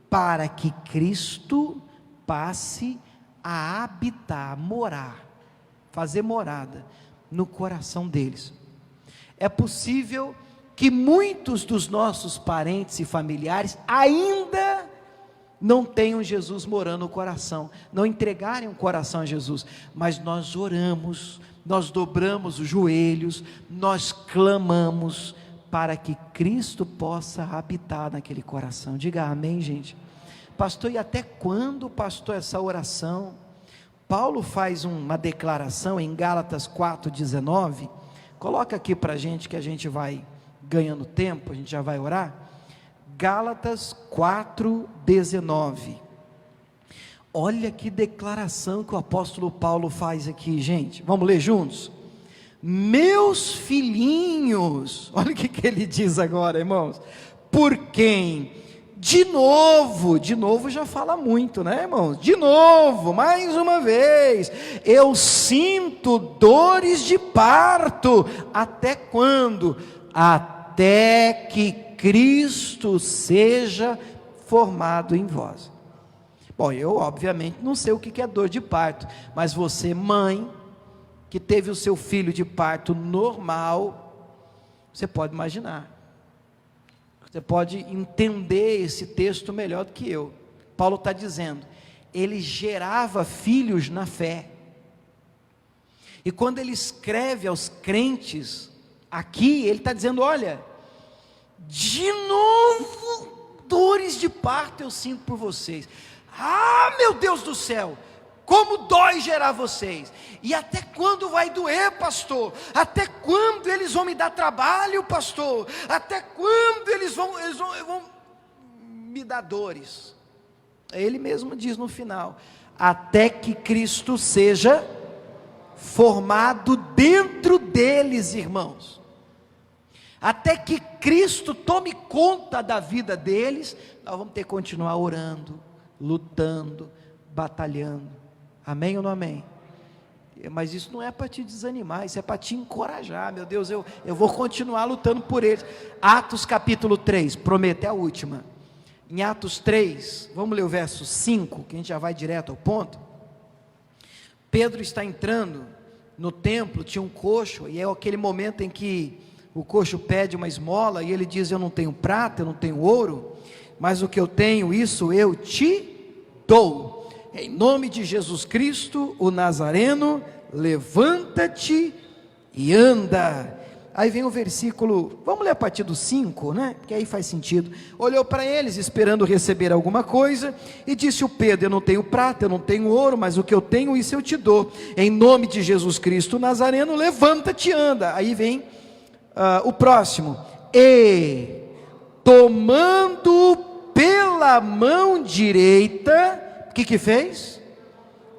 Para que Cristo passe a habitar, morar, fazer morada no coração deles. É possível que muitos dos nossos parentes e familiares ainda não tenham Jesus morando no coração, não entregarem o coração a Jesus, mas nós oramos, nós dobramos os joelhos, nós clamamos para que Cristo possa habitar naquele coração. Diga amém, gente. Pastor, e até quando, pastor, essa oração? Paulo faz uma declaração em Gálatas 4,19, coloca aqui para a gente, que a gente vai ganhando tempo, a gente já vai orar. Gálatas 4,19, olha que declaração que o apóstolo Paulo faz aqui, gente, vamos ler juntos? Meus filhinhos, olha o que ele diz agora, irmãos, por quem, de novo já fala muito, né, irmãos? De novo, mais uma vez, eu sinto dores de parto. Até quando? Até que Cristo seja formado em vós. Bom, eu obviamente não sei o que é dor de parto, mas você, mãe, que teve o seu filho de parto normal, você pode imaginar. Você pode entender esse texto melhor do que eu. Paulo está dizendo, ele gerava filhos na fé, e quando ele escreve aos crentes, aqui ele está dizendo, olha, de novo, dores de parto eu sinto por vocês, meu Deus do céu, como dói gerar vocês, e até quando vai doer, pastor? Até quando eles vão me dar trabalho, pastor? Até quando eles vão me dar dores? Ele mesmo diz no final, até que Cristo seja formado dentro deles, irmãos, até que Cristo tome conta da vida deles, nós vamos ter que continuar orando, lutando, batalhando. Amém ou não amém? Mas isso não é para te desanimar, isso é para te encorajar. Meu Deus, eu vou continuar lutando por eles. Atos capítulo 3, prometo, é a última. Em Atos 3, vamos ler o verso 5, que a gente já vai direto ao ponto. Pedro está entrando no templo, tinha um coxo, e é aquele momento em que o coxo pede uma esmola, e ele diz, eu não tenho prata, eu não tenho ouro, mas o que eu tenho, isso eu te dou. Em nome de Jesus Cristo, o Nazareno, levanta-te e anda. Aí vem o versículo, vamos ler a partir do 5, né? Porque aí faz sentido. Olhou para eles, esperando receber alguma coisa, e disse o Pedro, eu não tenho prata, eu não tenho ouro, mas o que eu tenho, isso eu te dou. Em nome de Jesus Cristo, o Nazareno, levanta-te e anda. Aí vem o próximo, e tomando pela mão direita, o que fez?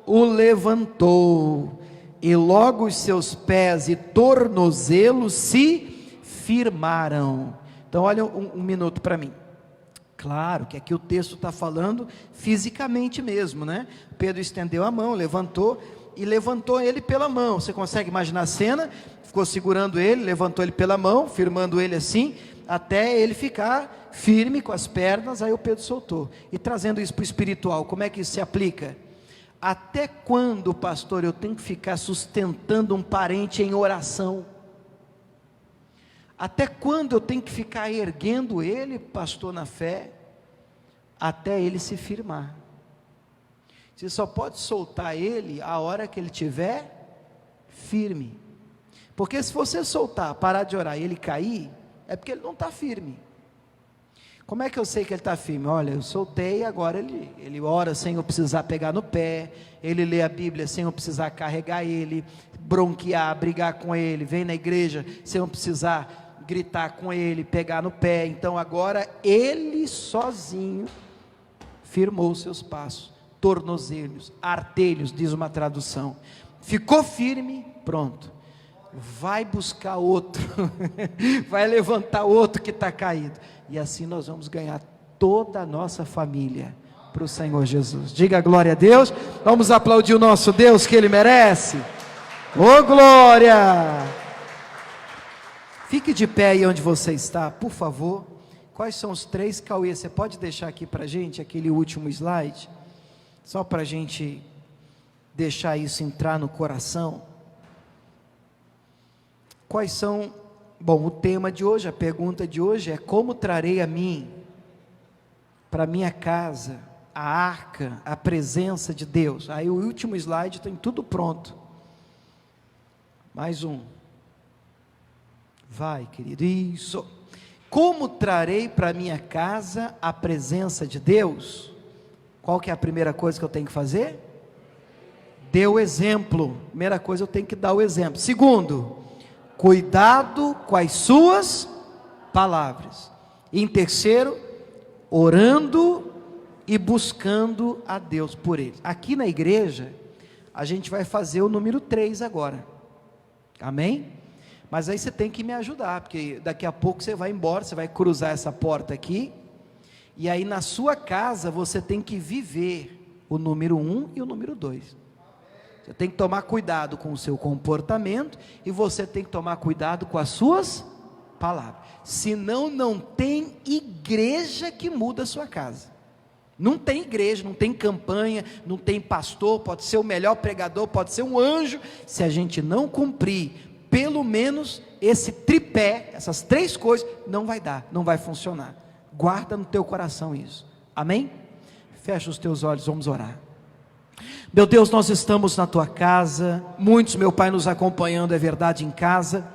O levantou, e logo os seus pés e tornozelos se firmaram. Então olha um minuto para mim. Claro que aqui o texto está falando fisicamente mesmo, né? Pedro estendeu a mão, levantou, e levantou ele pela mão. Você consegue imaginar a cena? Ficou segurando ele, levantou ele pela mão, firmando ele assim, até ele ficar firme com as pernas. Aí o Pedro soltou. E trazendo isso para o espiritual, como é que isso se aplica? Até quando, pastor, eu tenho que ficar sustentando um parente em oração? Até quando eu tenho que ficar erguendo ele, pastor, na fé? Até ele se firmar. Você só pode soltar ele a hora que ele estiver firme. Porque se você soltar, parar de orar e ele cair, é porque ele não está firme. Como é que eu sei que ele está firme? Olha, eu soltei, agora ele ora sem eu precisar pegar no pé, ele lê a Bíblia sem eu precisar carregar ele, bronquear, brigar com ele, vem na igreja sem eu precisar gritar com ele, pegar no pé. Então agora ele sozinho firmou seus passos, tornozelos, artelhos, diz uma tradução. Ficou firme, pronto. Vai buscar outro, vai levantar outro que está caído, e assim nós vamos ganhar toda a nossa família para o Senhor Jesus. Diga glória a Deus. Vamos aplaudir o nosso Deus, que Ele merece. Ô glória! Fique de pé aí onde você está, por favor. Quais são os 3, Cauê? Você pode deixar aqui para a gente aquele último slide, só para a gente deixar isso entrar no coração. Quais são, bom, o tema de hoje, a pergunta de hoje é: como trarei a mim, para minha casa, a arca, a presença de Deus? Aí o último slide tem tudo pronto. Mais um. Vai, querido, isso. Como trarei para minha casa a presença de Deus? Qual que é a primeira coisa que eu tenho que fazer? Dê o exemplo. Primeira coisa, eu tenho que dar o exemplo. Segundo, cuidado com as suas palavras. E em terceiro, orando e buscando a Deus por eles. Aqui na igreja, a gente vai fazer o número 3 agora. Amém? Mas aí você tem que me ajudar, porque daqui a pouco você vai embora, você vai cruzar essa porta aqui, e aí na sua casa você tem que viver o número 1 e o número 2. Você tem que tomar cuidado com o seu comportamento, e você tem que tomar cuidado com as suas palavras. Senão não tem igreja que muda a sua casa. Não tem igreja, não tem campanha, não tem pastor, pode ser o melhor pregador, pode ser um anjo. Se a gente não cumprir pelo menos esse tripé, essas 3 coisas, não vai dar, não vai funcionar. Guarda no teu coração isso. Amém? Fecha os teus olhos, vamos orar. Meu Deus, nós estamos na tua casa, muitos, meu Pai, nos acompanhando, é verdade, em casa.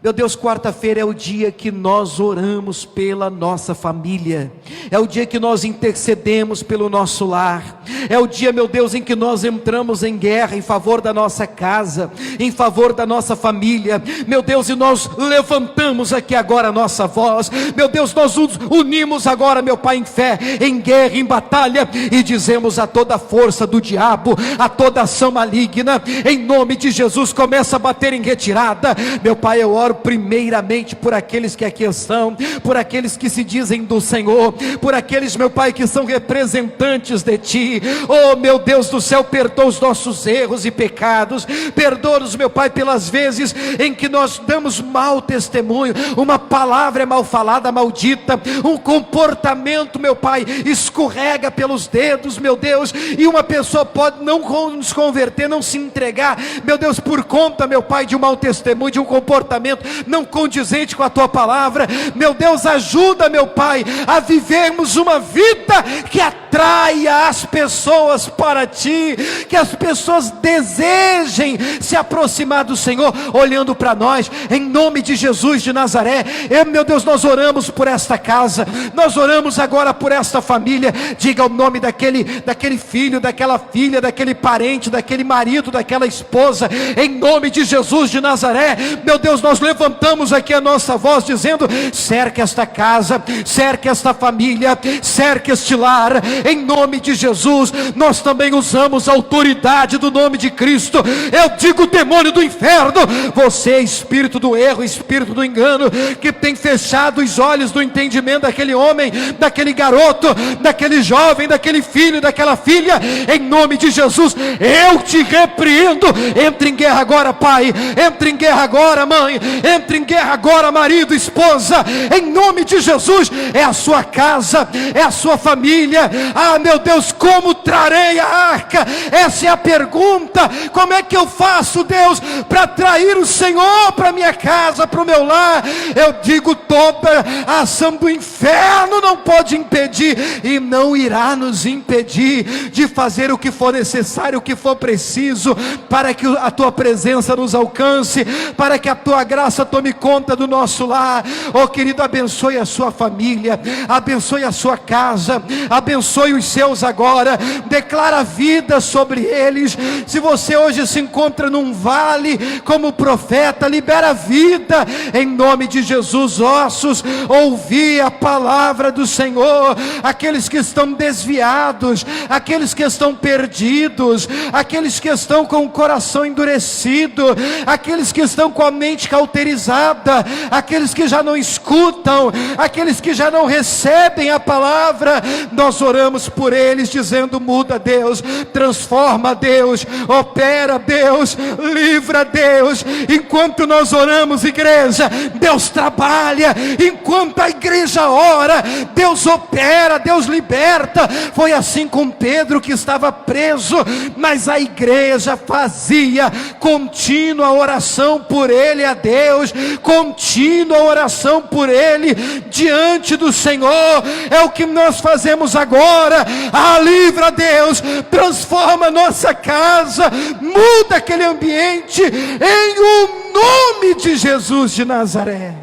Meu Deus, quarta-feira é o dia que nós oramos pela nossa família, é o dia que nós intercedemos pelo nosso lar, é o dia, meu Deus, em que nós entramos em guerra em favor da nossa casa, em favor da nossa família, meu Deus, e nós levantamos aqui agora a nossa voz, meu Deus, nós nos unimos agora, meu Pai, em fé, em guerra, em batalha, e dizemos a toda a força do diabo, a toda ação maligna, em nome de Jesus, começa a bater em retirada. Meu Pai, eu oro primeiramente por aqueles que aqui estão, por aqueles que se dizem do Senhor, por aqueles, meu Pai, que são representantes de Ti. Oh meu Deus do céu, perdoa os nossos erros e pecados, perdoa-nos, meu Pai, pelas vezes em que nós damos mau testemunho, uma palavra é mal falada, maldita, um comportamento, meu Pai, escorrega pelos dedos, meu Deus, e uma pessoa pode não nos converter, não se entregar, meu Deus, por conta, meu Pai, de um mau testemunho, de um comportamento não condizente com a tua palavra. Meu Deus, ajuda, meu Pai, a vivermos uma vida que atraia as pessoas para Ti, que as pessoas desejem se aproximar do Senhor, olhando para nós, em nome de Jesus de Nazaré. Meu Deus, nós oramos por esta casa, nós oramos agora por esta família. Diga o nome daquele filho, daquela filha, daquele parente, daquele marido, daquela esposa, em nome de Jesus de Nazaré. Meu Deus, nós levantamos aqui a nossa voz dizendo: cerca esta casa, cerca esta família, cerca este lar, em nome de Jesus. Nós também usamos a autoridade do nome de Cristo. Eu digo, demônio do inferno, você, espírito do erro, espírito do engano, que tem fechado os olhos do entendimento daquele homem, daquele garoto, daquele jovem, daquele filho, daquela filha, em nome de Jesus, eu te repreendo. Entre em guerra agora, pai, entre em guerra agora, mãe, entre em guerra agora, marido, esposa, em nome de Jesus. É a sua casa, é a sua família. Ah, meu Deus, como trarei a arca? Essa é a pergunta. Como é que eu faço, Deus, para atrair o Senhor para minha casa, para o meu lar? Eu digo, toda a ação do inferno não pode impedir, e não irá nos impedir de fazer o que for necessário, o que for preciso, para que a tua presença nos alcance, para que a tua graça tome conta do nosso lar. Oh querido, abençoe a sua família, abençoe a sua casa, abençoe os seus agora, declara vida sobre eles. Se você hoje se encontra num vale como profeta, libera vida em nome de Jesus. Ossos, ouvi a palavra do Senhor. Aqueles que estão desviados, aqueles que estão perdidos, aqueles que estão com o coração endurecido, aqueles que estão com a mente cauterizada, aqueles que já não escutam, aqueles que já não recebem a palavra, nós oramos por eles dizendo: muda, Deus, transforma, Deus, opera, Deus, livra, Deus. Enquanto nós oramos, igreja, Deus trabalha. Enquanto a igreja ora, Deus opera, Deus liberta. Foi assim com Pedro, que estava preso, mas a igreja fazia contínua oração por ele a Deus, contínua oração por ele diante do Senhor. É o que nós fazemos agora. Ah, livra, Deus, transforma nossa casa, muda aquele ambiente, em o nome de Jesus de Nazaré.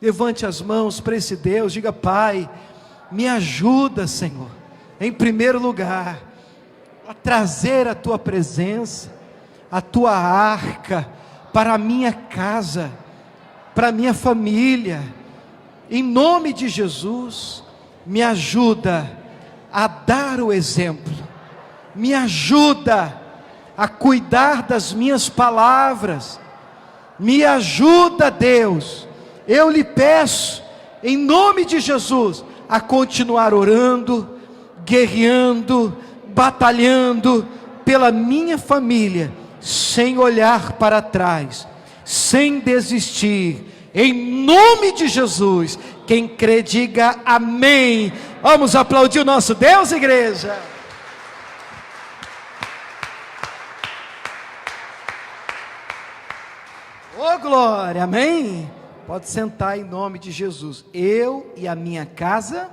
Levante as mãos para esse Deus, diga: Pai, me ajuda, Senhor, em primeiro lugar, a trazer a tua presença, a tua arca, para a minha casa, para a minha família, em nome de Jesus. Me ajuda a dar o exemplo, me ajuda a cuidar das minhas palavras, me ajuda, Deus, eu lhe peço, em nome de Jesus, a continuar orando, guerreando, batalhando pela minha família, sem olhar para trás, sem desistir, em nome de Jesus. Quem crê, diga amém. Vamos aplaudir o nosso Deus, igreja. Oh glória, amém. Pode sentar em nome de Jesus. Eu e a minha casa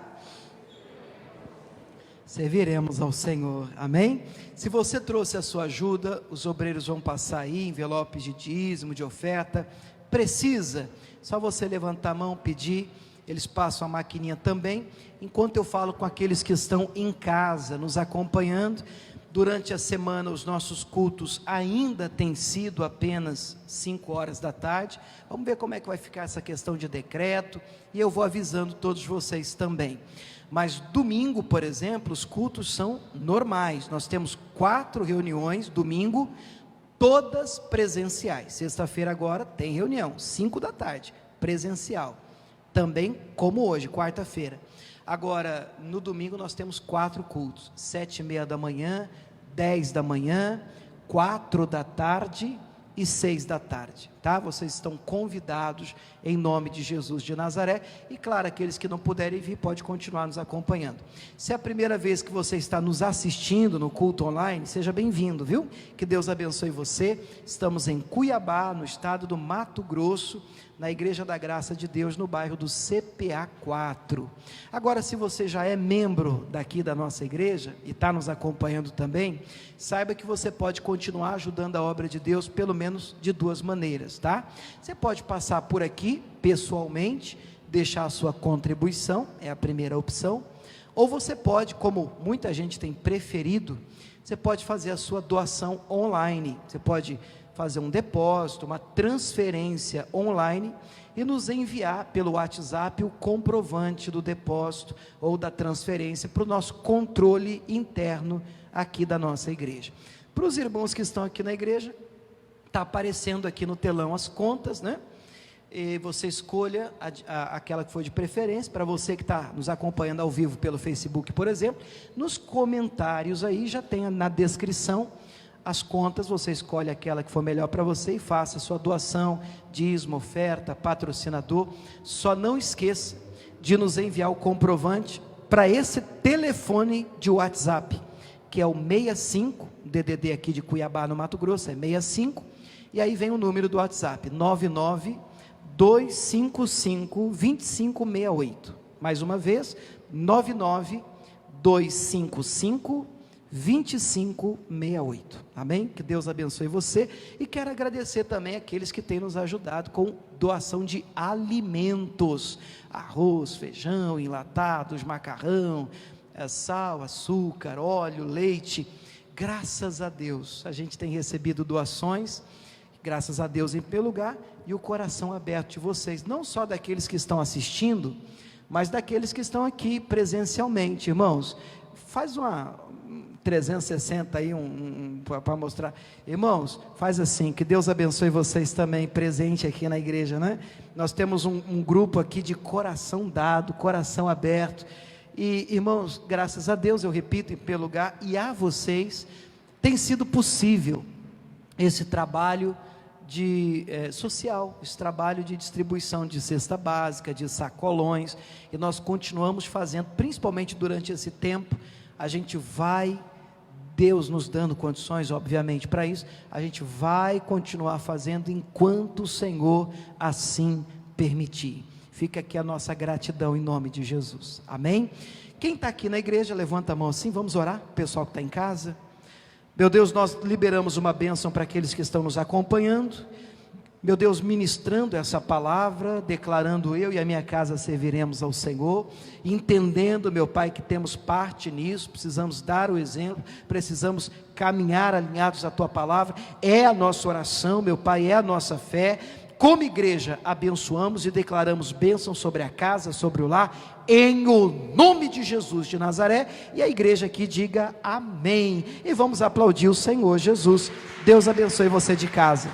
serviremos ao Senhor, amém? Se você trouxe a sua ajuda, os obreiros vão passar aí, envelopes de dízimo, de oferta. Precisa, só você levantar a mão, pedir, eles passam a maquininha também, enquanto eu falo com aqueles que estão em casa, nos acompanhando. Durante a semana os nossos cultos ainda têm sido apenas 5 horas da tarde, vamos ver como é que vai ficar essa questão de decreto, e eu vou avisando todos vocês também. Mas domingo, por exemplo, os cultos são normais, nós temos 4 reuniões, domingo, todas presenciais. Sexta-feira agora tem reunião, 5 da tarde, presencial, também como hoje, quarta-feira. Agora, no domingo nós temos 4 cultos, 7h30 da manhã, 10 da manhã, 4 da tarde e 6 da tarde, tá? Vocês estão convidados em nome de Jesus de Nazaré, e claro, aqueles que não puderem vir, pode continuar nos acompanhando. Se é a primeira vez que você está nos assistindo no culto online, seja bem-vindo, viu? Que Deus abençoe você. Estamos em Cuiabá, no estado do Mato Grosso, na Igreja da Graça de Deus, no bairro do CPA 4. Agora, se você já é membro daqui da nossa igreja, e está nos acompanhando também, saiba que você pode continuar ajudando a obra de Deus, pelo menos de 2 maneiras, tá? Você pode passar por aqui, pessoalmente, deixar a sua contribuição, é a primeira opção, ou você pode, como muita gente tem preferido, você pode fazer a sua doação online. Você pode fazer um depósito, uma transferência online e nos enviar pelo WhatsApp o comprovante do depósito ou da transferência para o nosso controle interno aqui da nossa igreja. Para os irmãos que estão aqui na igreja, está aparecendo aqui no telão as contas, né? E você escolha aquela que for de preferência. Para você que está nos acompanhando ao vivo pelo Facebook, por exemplo, nos comentários aí já tem na descrição as contas, você escolhe aquela que for melhor para você e faça a sua doação, dízimo, oferta, patrocinador. Só não esqueça de nos enviar o comprovante para esse telefone de WhatsApp, que é o 65, DDD aqui de Cuiabá no Mato Grosso, é 65, e aí vem o número do WhatsApp, 992552568, mais uma vez, 992552568, amém? Que Deus abençoe você, e quero agradecer também aqueles que têm nos ajudado com doação de alimentos, arroz, feijão, enlatados, macarrão, sal, açúcar, óleo, leite. Graças a Deus, a gente tem recebido doações, graças a Deus em primeiro lugar, e o coração aberto de vocês, não só daqueles que estão assistindo, mas daqueles que estão aqui presencialmente. Irmãos, faz uma 360 aí, para mostrar. Irmãos, faz assim, que Deus abençoe vocês também, presente aqui na igreja, né? Nós temos um grupo aqui de coração dado, coração aberto, e irmãos, graças a Deus, eu repito, em primeiro lugar, e a vocês, tem sido possível esse trabalho social, esse trabalho de distribuição de cesta básica, de sacolões, e nós continuamos fazendo, principalmente durante esse tempo. A gente vai, Deus nos dando condições, obviamente, para isso, a gente vai continuar fazendo enquanto o Senhor assim permitir. Fica aqui a nossa gratidão em nome de Jesus, amém? Quem está aqui na igreja, levanta a mão assim, vamos orar, o pessoal que está em casa. Meu Deus, nós liberamos uma bênção para aqueles que estão nos acompanhando, meu Deus, ministrando essa palavra, declarando: eu e a minha casa serviremos ao Senhor, entendendo, meu Pai, que temos parte nisso, precisamos dar o exemplo, precisamos caminhar alinhados à Tua palavra, é a nossa oração, meu Pai, é a nossa fé. Como igreja, abençoamos e declaramos bênção sobre a casa, sobre o lar, em o nome de Jesus de Nazaré, e a igreja aqui diga amém, e vamos aplaudir o Senhor Jesus. Deus abençoe você de casa.